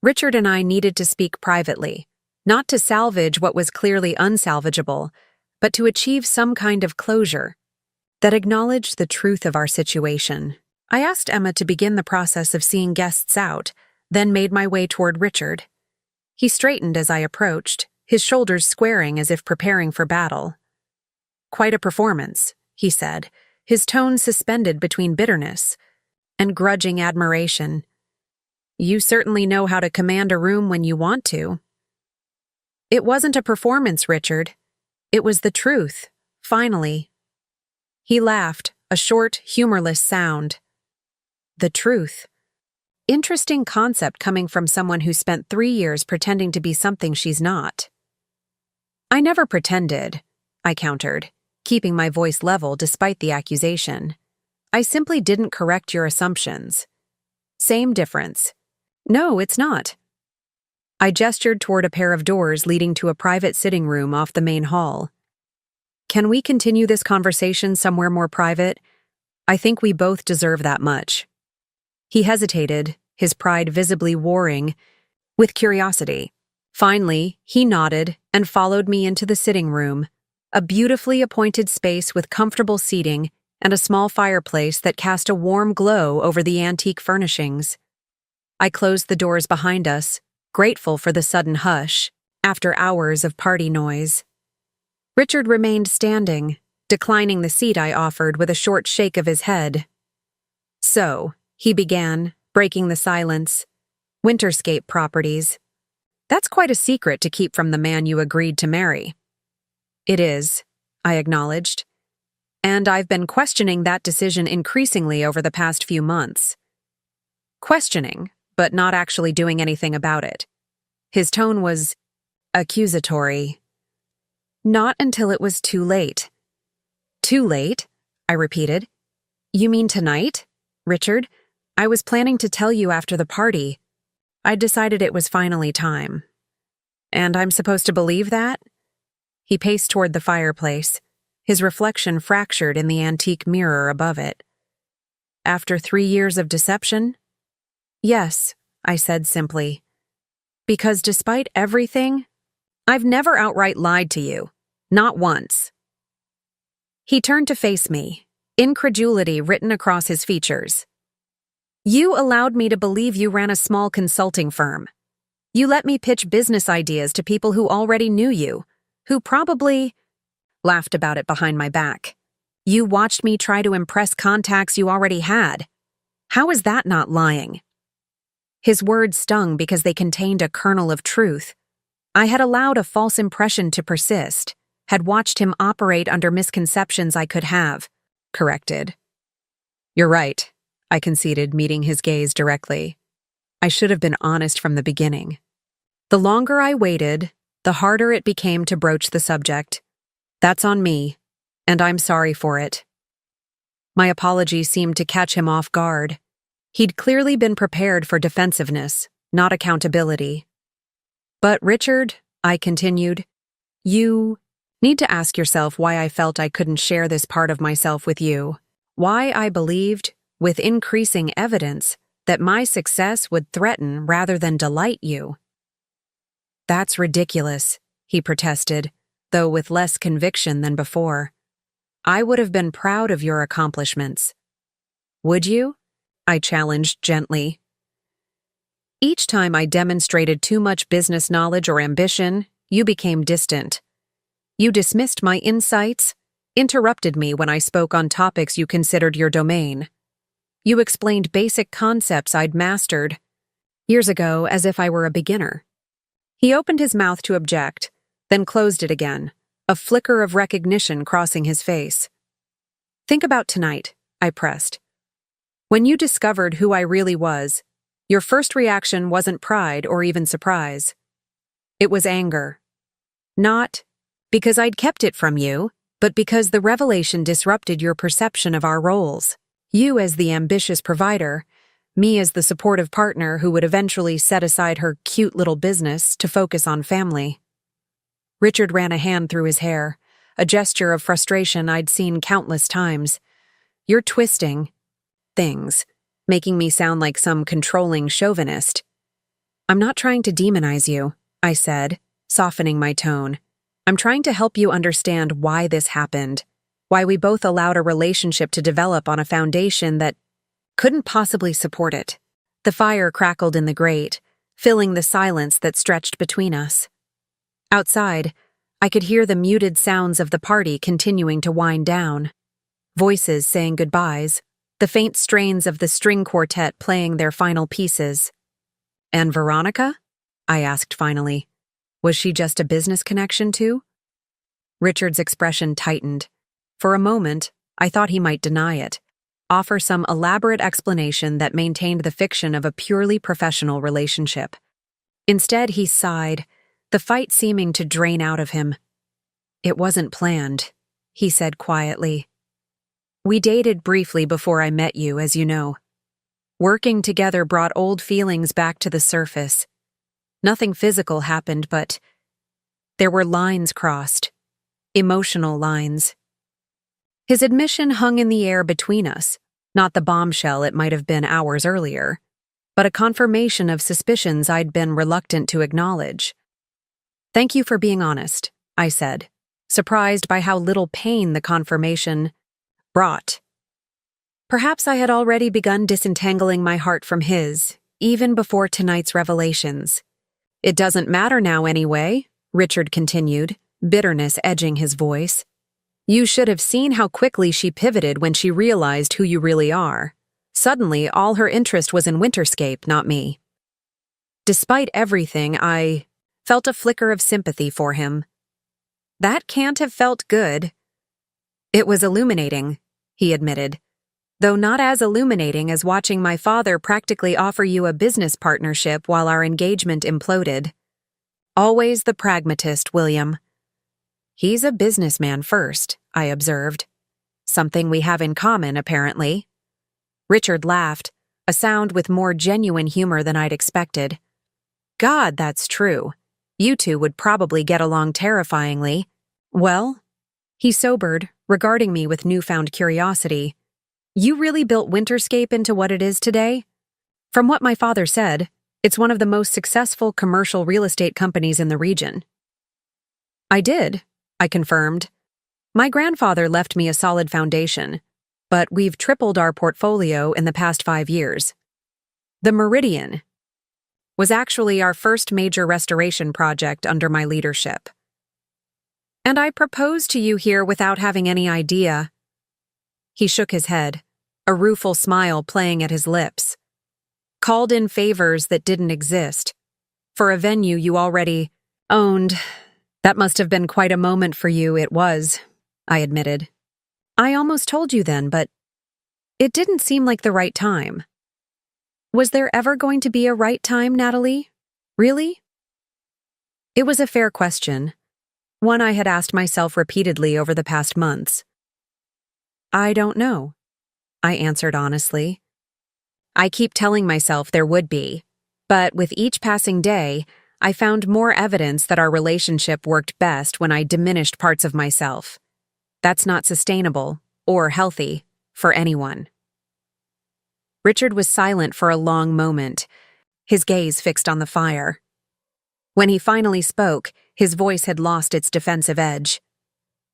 Richard and I needed to speak privately, not to salvage what was clearly unsalvageable, but to achieve some kind of closure that acknowledged the truth of our situation. I asked Emma to begin the process of seeing guests out, then made my way toward Richard. He straightened as I approached, his shoulders squaring as if preparing for battle. "Quite a performance," he said, his tone suspended between bitterness and grudging admiration. "You certainly know how to command a room when you want to." "It wasn't a performance, Richard. It was the truth, finally." He laughed, a short, humorless sound. "The truth. interesting concept coming from someone who spent 3 years pretending to be something she's not. I never pretended, I countered, keeping my voice level despite the accusation. I simply didn't correct your assumptions. Same difference. No, it's not. I gestured toward a pair of doors leading to a private sitting room off the main hall. Can we continue this conversation somewhere more private? I think we both deserve that much. He hesitated, his pride visibly warring with curiosity. Finally, he nodded and followed me into the sitting room, a beautifully appointed space with comfortable seating and a small fireplace that cast a warm glow over the antique furnishings. I closed the doors behind us, grateful for the sudden hush, after hours of party noise. Richard remained standing, declining the seat I offered with a short shake of his head. So, he began, breaking the silence, Winterscape Properties. That's quite a secret to keep from the man you agreed to marry. It is, I acknowledged. And I've been questioning that decision increasingly over the past few months. Questioning, but not actually doing anything about it. His tone was accusatory. Not until it was too late. Too late? I repeated. You mean tonight, Richard? I was planning to tell you after the party. I decided it was finally time. And I'm supposed to believe that? He paced toward the fireplace, his reflection fractured in the antique mirror above it. After 3 years of deception? Yes, I said simply. Because despite everything, I've never outright lied to you. Not once. He turned to face me, incredulity written across his features. You allowed me to believe you ran a small consulting firm. You let me pitch business ideas to people who already knew you, who probably laughed about it behind my back. You watched me try to impress contacts you already had. How is that not lying? His words stung because they contained a kernel of truth. I had allowed a false impression to persist, had watched him operate under misconceptions I could have corrected. You're right, I conceded, meeting his gaze directly. I should have been honest from the beginning. The longer I waited, the harder it became to broach the subject. That's on me, and I'm sorry for it. My apology seemed to catch him off guard. He'd clearly been prepared for defensiveness, not accountability. But Richard, I continued, you need to ask yourself why I felt I couldn't share this part of myself with you. Why I believed, with increasing evidence, that my success would threaten rather than delight you. That's ridiculous, he protested, though with less conviction than before. I would have been proud of your accomplishments. Would you? I challenged gently. Each time I demonstrated too much business knowledge or ambition, you became distant. You dismissed my insights, interrupted me when I spoke on topics you considered your domain. You explained basic concepts I'd mastered years ago as if I were a beginner. He opened his mouth to object, then closed it again, a flicker of recognition crossing his face. Think about tonight, I pressed. When you discovered who I really was, your first reaction wasn't pride or even surprise. It was anger. Not because I'd kept it from you, but because the revelation disrupted your perception of our roles. You as the ambitious provider, me as the supportive partner who would eventually set aside her cute little business to focus on family. Richard ran a hand through his hair, a gesture of frustration I'd seen countless times. You're twisting things, making me sound like some controlling chauvinist. I'm not trying to demonize you, I said, softening my tone. I'm trying to help you understand why this happened, why we both allowed a relationship to develop on a foundation that couldn't possibly support it. The fire crackled in the grate, filling the silence that stretched between us. Outside, I could hear the muted sounds of the party continuing to wind down. Voices saying goodbyes, the faint strains of the string quartet playing their final pieces. And Veronica? I asked finally. Was she just a business connection too? Richard's expression tightened. For a moment, I thought he might deny it. offer some elaborate explanation that maintained the fiction of a purely professional relationship. Instead, he sighed, the fight seeming to drain out of him. "It wasn't planned," he said quietly. "We dated briefly before I met you, as you know. Working together brought old feelings back to the surface. Nothing physical happened, but there were lines crossed. Emotional lines." His admission hung in the air between us, not the bombshell it might have been hours earlier, but a confirmation of suspicions I'd been reluctant to acknowledge. "Thank you for being honest," I said, surprised by how little pain the confirmation brought. Perhaps I had already begun disentangling my heart from his, even before tonight's revelations. "It doesn't matter now anyway," Richard continued, bitterness edging his voice. "You should have seen how quickly she pivoted when she realized who you really are. Suddenly, all her interest was in Winterscape, not me." Despite everything, I felt a flicker of sympathy for him. That can't have felt good. "It was illuminating," he admitted, "though not as illuminating as watching my father practically offer you a business partnership while our engagement imploded. Always the pragmatist, William." "He's a businessman first," I observed. "Something we have in common, apparently." Richard laughed, a sound with more genuine humor than I'd expected. "God, that's true. You two would probably get along terrifyingly." "Well," he sobered, regarding me with newfound curiosity, "you really built Winterscape into what it is today? From what my father said, it's one of the most successful commercial real estate companies in the region." "I did," I confirmed. "My grandfather left me a solid foundation, but we've tripled our portfolio in the past 5 years. The Meridian was actually our first major restoration project under my leadership. And I proposed to you here without having any idea." He shook his head, a rueful smile playing at his lips. "Called in favors that didn't exist. For a venue you already owned. That must have been quite a moment for you." "It was," I admitted. "I almost told you then, but it didn't seem like the right time." "Was there ever going to be a right time, Natalie? Really?" It was a fair question, one I had asked myself repeatedly over the past months. "I don't know," I answered honestly. "I keep telling myself there would be, but with each passing day, I found more evidence that our relationship worked best when I diminished parts of myself. That's not sustainable or healthy for anyone." Richard was silent for a long moment, his gaze fixed on the fire. When he finally spoke, his voice had lost its defensive edge.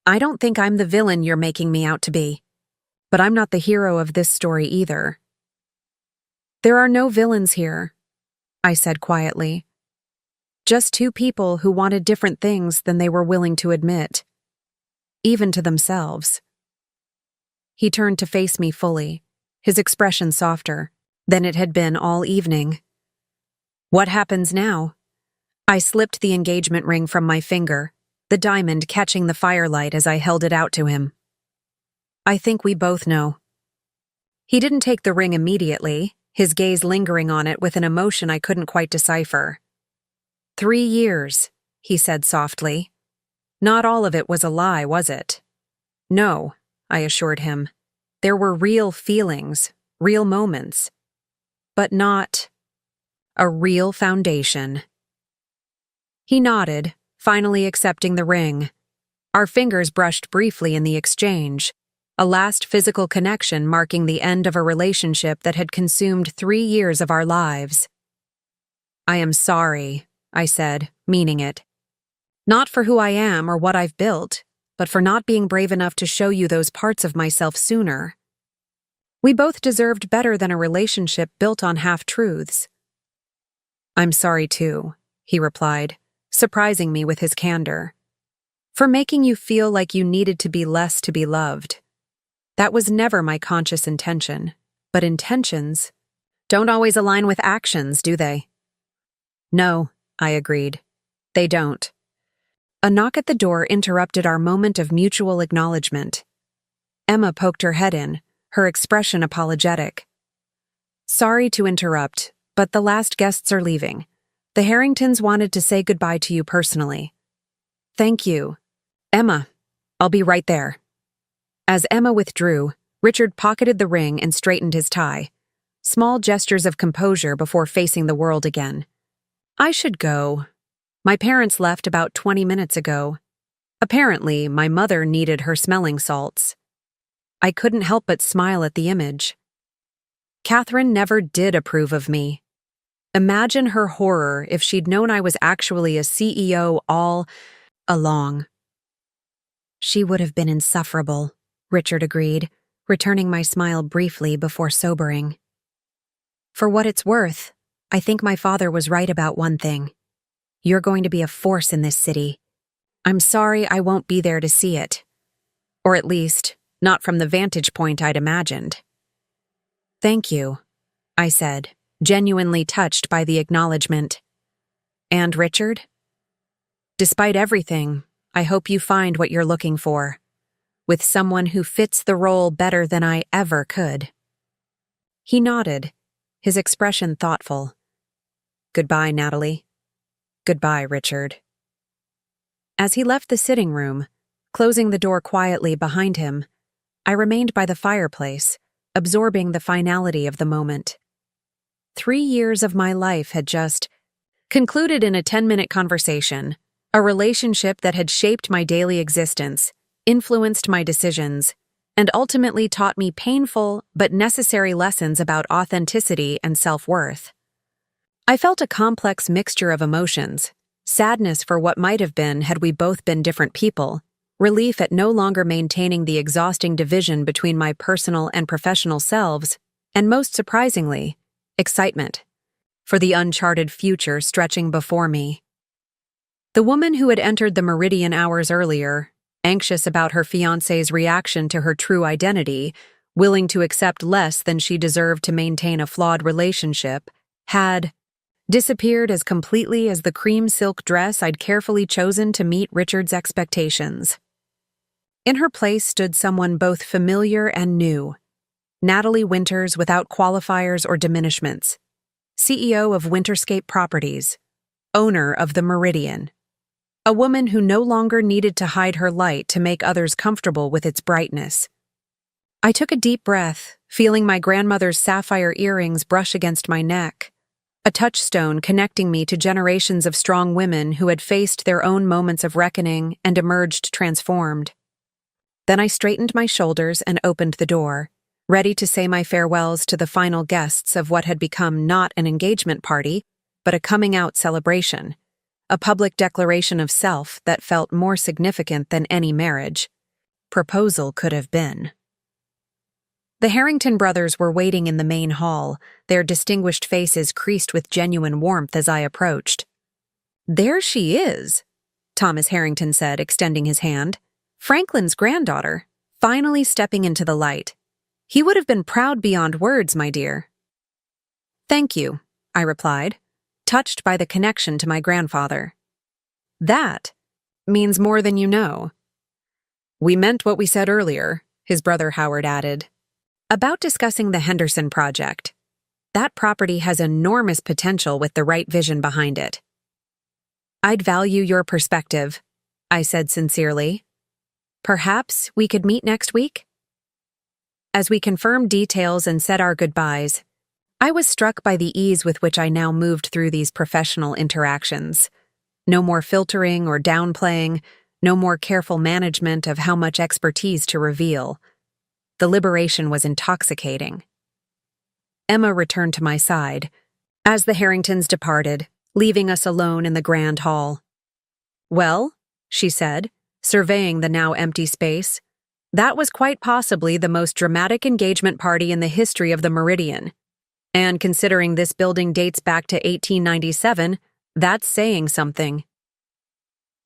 "I don't think I'm the villain you're making me out to be, but I'm not the hero of this story either." "There are no villains here," I said quietly. "Just two people who wanted different things than they were willing to admit, even to themselves." He turned to face me fully, his expression softer than it had been all evening. "What happens now?" I slipped the engagement ring from my finger, the diamond catching the firelight as I held it out to him. "I think we both know." He didn't take the ring immediately, his gaze lingering on it with an emotion I couldn't quite decipher. 3 years, he said softly. "Not all of it was a lie, was it?" "No," I assured him. "There were real feelings, real moments, but not a real foundation." He nodded, finally accepting the ring. Our fingers brushed briefly in the exchange, a last physical connection marking the end of a relationship that had consumed 3 years of our lives. "I am sorry," I said, meaning it. "Not for who I am or what I've built, but for not being brave enough to show you those parts of myself sooner. We both deserved better than a relationship built on half-truths." "I'm sorry too," he replied, surprising me with his candor. "For making you feel like you needed to be less to be loved. That was never my conscious intention, but intentions don't always align with actions, do they?" "No," I agreed. "They don't." A knock at the door interrupted our moment of mutual acknowledgement. Emma poked her head in, her expression apologetic. "Sorry to interrupt, but the last guests are leaving. The Harringtons wanted to say goodbye to you personally." "Thank you. Emma, I'll be right there." As Emma withdrew, Richard pocketed the ring and straightened his tie. Small gestures of composure before facing the world again. "I should go. My parents left about 20 minutes ago. Apparently, my mother needed her smelling salts." I couldn't help but smile at the image. Catherine never did approve of me. Imagine her horror if she'd known I was actually a CEO all along. "She would have been insufferable," Richard agreed, returning my smile briefly before sobering. "For what it's worth, I think my father was right about one thing. You're going to be a force in this city. I'm sorry I won't be there to see it. Or at least, not from the vantage point I'd imagined." "Thank you," I said, genuinely touched by the acknowledgement. "And Richard? Despite everything, I hope you find what you're looking for, with someone who fits the role better than I ever could." He nodded, his expression thoughtful. "Goodbye, Natalie. Goodbye, Richard." As he left the sitting room, closing the door quietly behind him, I remained by the fireplace, absorbing the finality of the moment. 3 years of my life had just concluded in a 10-minute conversation, a relationship that had shaped my daily existence, influenced my decisions, and ultimately taught me painful but necessary lessons about authenticity and self-worth. I felt a complex mixture of emotions: sadness for what might have been had we both been different people, relief at no longer maintaining the exhausting division between my personal and professional selves, and most surprisingly, excitement for the uncharted future stretching before me. The woman who had entered the Meridian hours earlier, anxious about her fiancé's reaction to her true identity, willing to accept less than she deserved to maintain a flawed relationship, had disappeared as completely as the cream silk dress I'd carefully chosen to meet Richard's expectations. In her place stood someone both familiar and new: Natalie Winters without qualifiers or diminishments, CEO of Winterscape Properties, owner of the Meridian. A woman who no longer needed to hide her light to make others comfortable with its brightness. I took a deep breath, feeling my grandmother's sapphire earrings brush against my neck, a touchstone connecting me to generations of strong women who had faced their own moments of reckoning and emerged transformed. Then I straightened my shoulders and opened the door, ready to say my farewells to the final guests of what had become not an engagement party, but a coming-out celebration, a public declaration of self that felt more significant than any proposal could have been. The Harrington brothers were waiting in the main hall, their distinguished faces creased with genuine warmth as I approached. "There she is," Thomas Harrington said, extending his hand. "Franklin's granddaughter, finally stepping into the light. He would have been proud beyond words, my dear." "Thank you," I replied, touched by the connection to my grandfather. "That means more than you know." "We meant what we said earlier," his brother Howard added. "About discussing the Henderson project. That property has enormous potential with the right vision behind it." "I'd value your perspective," I said sincerely. "Perhaps we could meet next week?" As we confirmed details and said our goodbyes, I was struck by the ease with which I now moved through these professional interactions. No more filtering or downplaying, no more careful management of how much expertise to reveal. The liberation was intoxicating. Emma returned to my side as the Harringtons departed, leaving us alone in the grand hall. "Well," she said, surveying the now empty space, "that was quite possibly the most dramatic engagement party in the history of the Meridian. And considering this building dates back to 1897, that's saying something."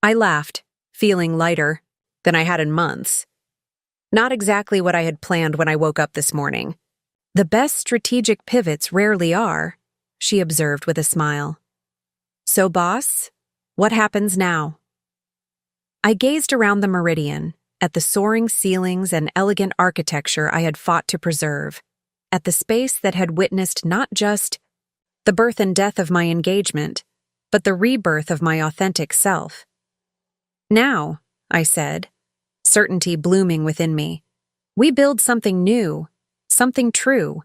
I laughed, feeling lighter than I had in months. Not exactly what I had planned when I woke up this morning. "The best strategic pivots rarely are," she observed with a smile. "So, boss, what happens now?" I gazed around the Meridian, at the soaring ceilings and elegant architecture I had fought to preserve, at the space that had witnessed not just the birth and death of my engagement, but the rebirth of my authentic self. "Now," I said, certainty blooming within me, "we build something new, something true."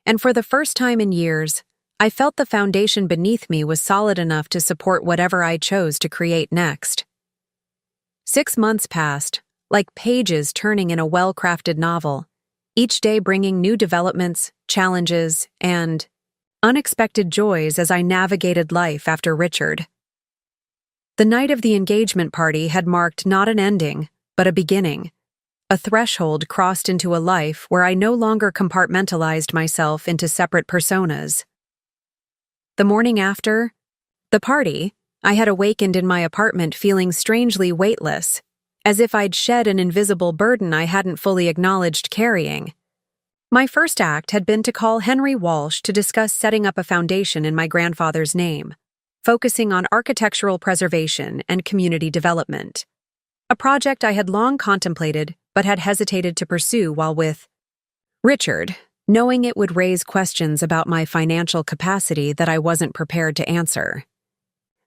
And for the first time in years, I felt the foundation beneath me was solid enough to support whatever I chose to create next. 6 months passed, like pages turning in a well-crafted novel, each day bringing new developments, challenges, and unexpected joys as I navigated life after Richard. The night of the engagement party had marked not an ending, but a beginning, a threshold crossed into a life where I no longer compartmentalized myself into separate personas. The morning after the party, I had awakened in my apartment feeling strangely weightless, as if I'd shed an invisible burden I hadn't fully acknowledged carrying. My first act had been to call Henry Walsh to discuss setting up a foundation in my grandfather's name, focusing on architectural preservation and community development, a project I had long contemplated but had hesitated to pursue while with Richard, knowing it would raise questions about my financial capacity that I wasn't prepared to answer.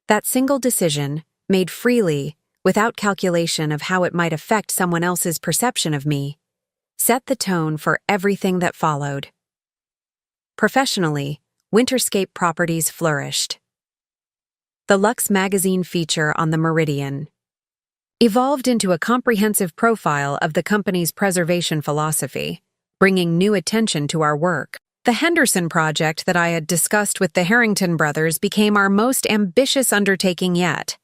That single decision, made freely, without calculation of how it might affect someone else's perception of me, set the tone for everything that followed. Professionally, Winterscape Properties flourished. The Lux magazine feature on the Meridian evolved into a comprehensive profile of the company's preservation philosophy, bringing new attention to our work. The Henderson project that I had discussed with the Harrington brothers became our most ambitious undertaking yet,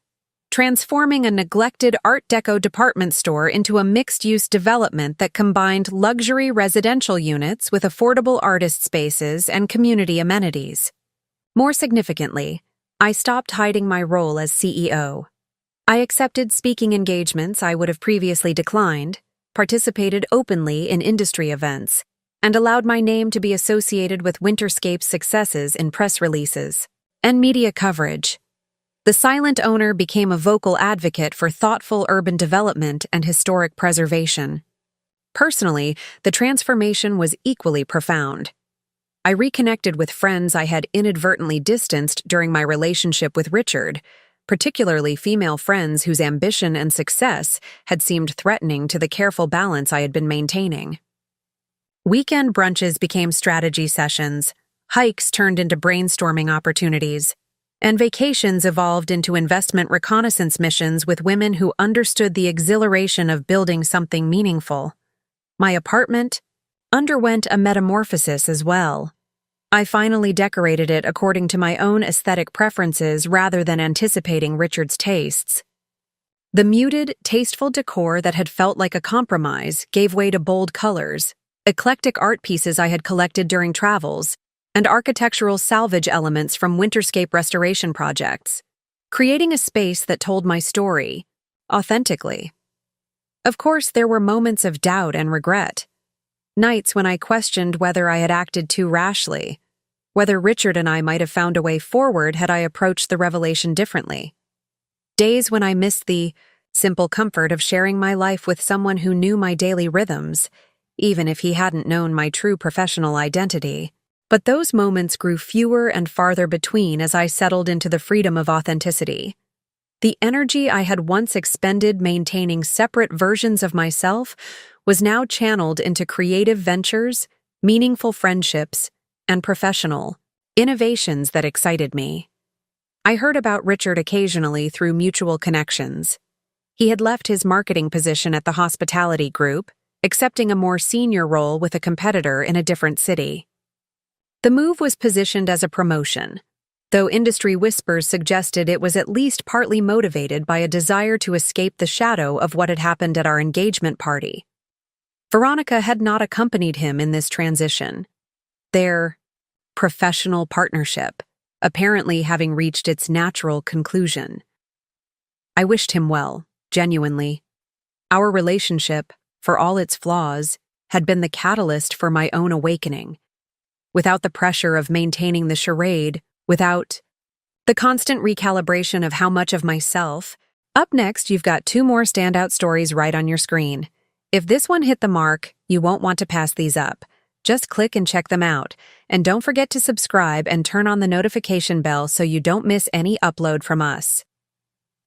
transforming a neglected Art Deco department store into a mixed-use development that combined luxury residential units with affordable artist spaces and community amenities. More significantly, I stopped hiding my role as CEO. I accepted speaking engagements I would have previously declined, participated openly in industry events, and allowed my name to be associated with Winterscape's successes in press releases and media coverage. The silent owner became a vocal advocate for thoughtful urban development and historic preservation. Personally, the transformation was equally profound. I reconnected with friends I had inadvertently distanced during my relationship with Richard, particularly female friends whose ambition and success had seemed threatening to the careful balance I had been maintaining. Weekend brunches became strategy sessions, hikes turned into brainstorming opportunities, and vacations evolved into investment reconnaissance missions with women who understood the exhilaration of building something meaningful. My apartment underwent a metamorphosis as well. I finally decorated it according to my own aesthetic preferences rather than anticipating Richard's tastes. The muted, tasteful decor that had felt like a compromise gave way to bold colors, eclectic art pieces I had collected during travels, and architectural salvage elements from Winterscape restoration projects, creating a space that told my story, authentically. Of course, there were moments of doubt and regret, nights when I questioned whether I had acted too rashly, whether Richard and I might have found a way forward had I approached the revelation differently. Days when I missed the simple comfort of sharing my life with someone who knew my daily rhythms, even if he hadn't known my true professional identity. But those moments grew fewer and farther between as I settled into the freedom of authenticity. The energy I had once expended maintaining separate versions of myself was now channeled into creative ventures, meaningful friendships, and professional innovations that excited me. I heard about Richard occasionally through mutual connections. He had left his marketing position at the hospitality group, accepting a more senior role with a competitor in a different city. The move was positioned as a promotion, though industry whispers suggested it was at least partly motivated by a desire to escape the shadow of what had happened at our engagement party. Veronica had not accompanied him in this transition, their professional partnership apparently having reached its natural conclusion. I wished him well, genuinely. Our relationship, for all its flaws, had been the catalyst for my own awakening. Without the pressure of maintaining the charade, without the constant recalibration of how much of myself Up next, you've got two more standout stories right on your screen. If this one hit the mark, you won't want to pass these up. Just click and check them out. And don't forget to subscribe and turn on the notification bell so you don't miss any upload from us.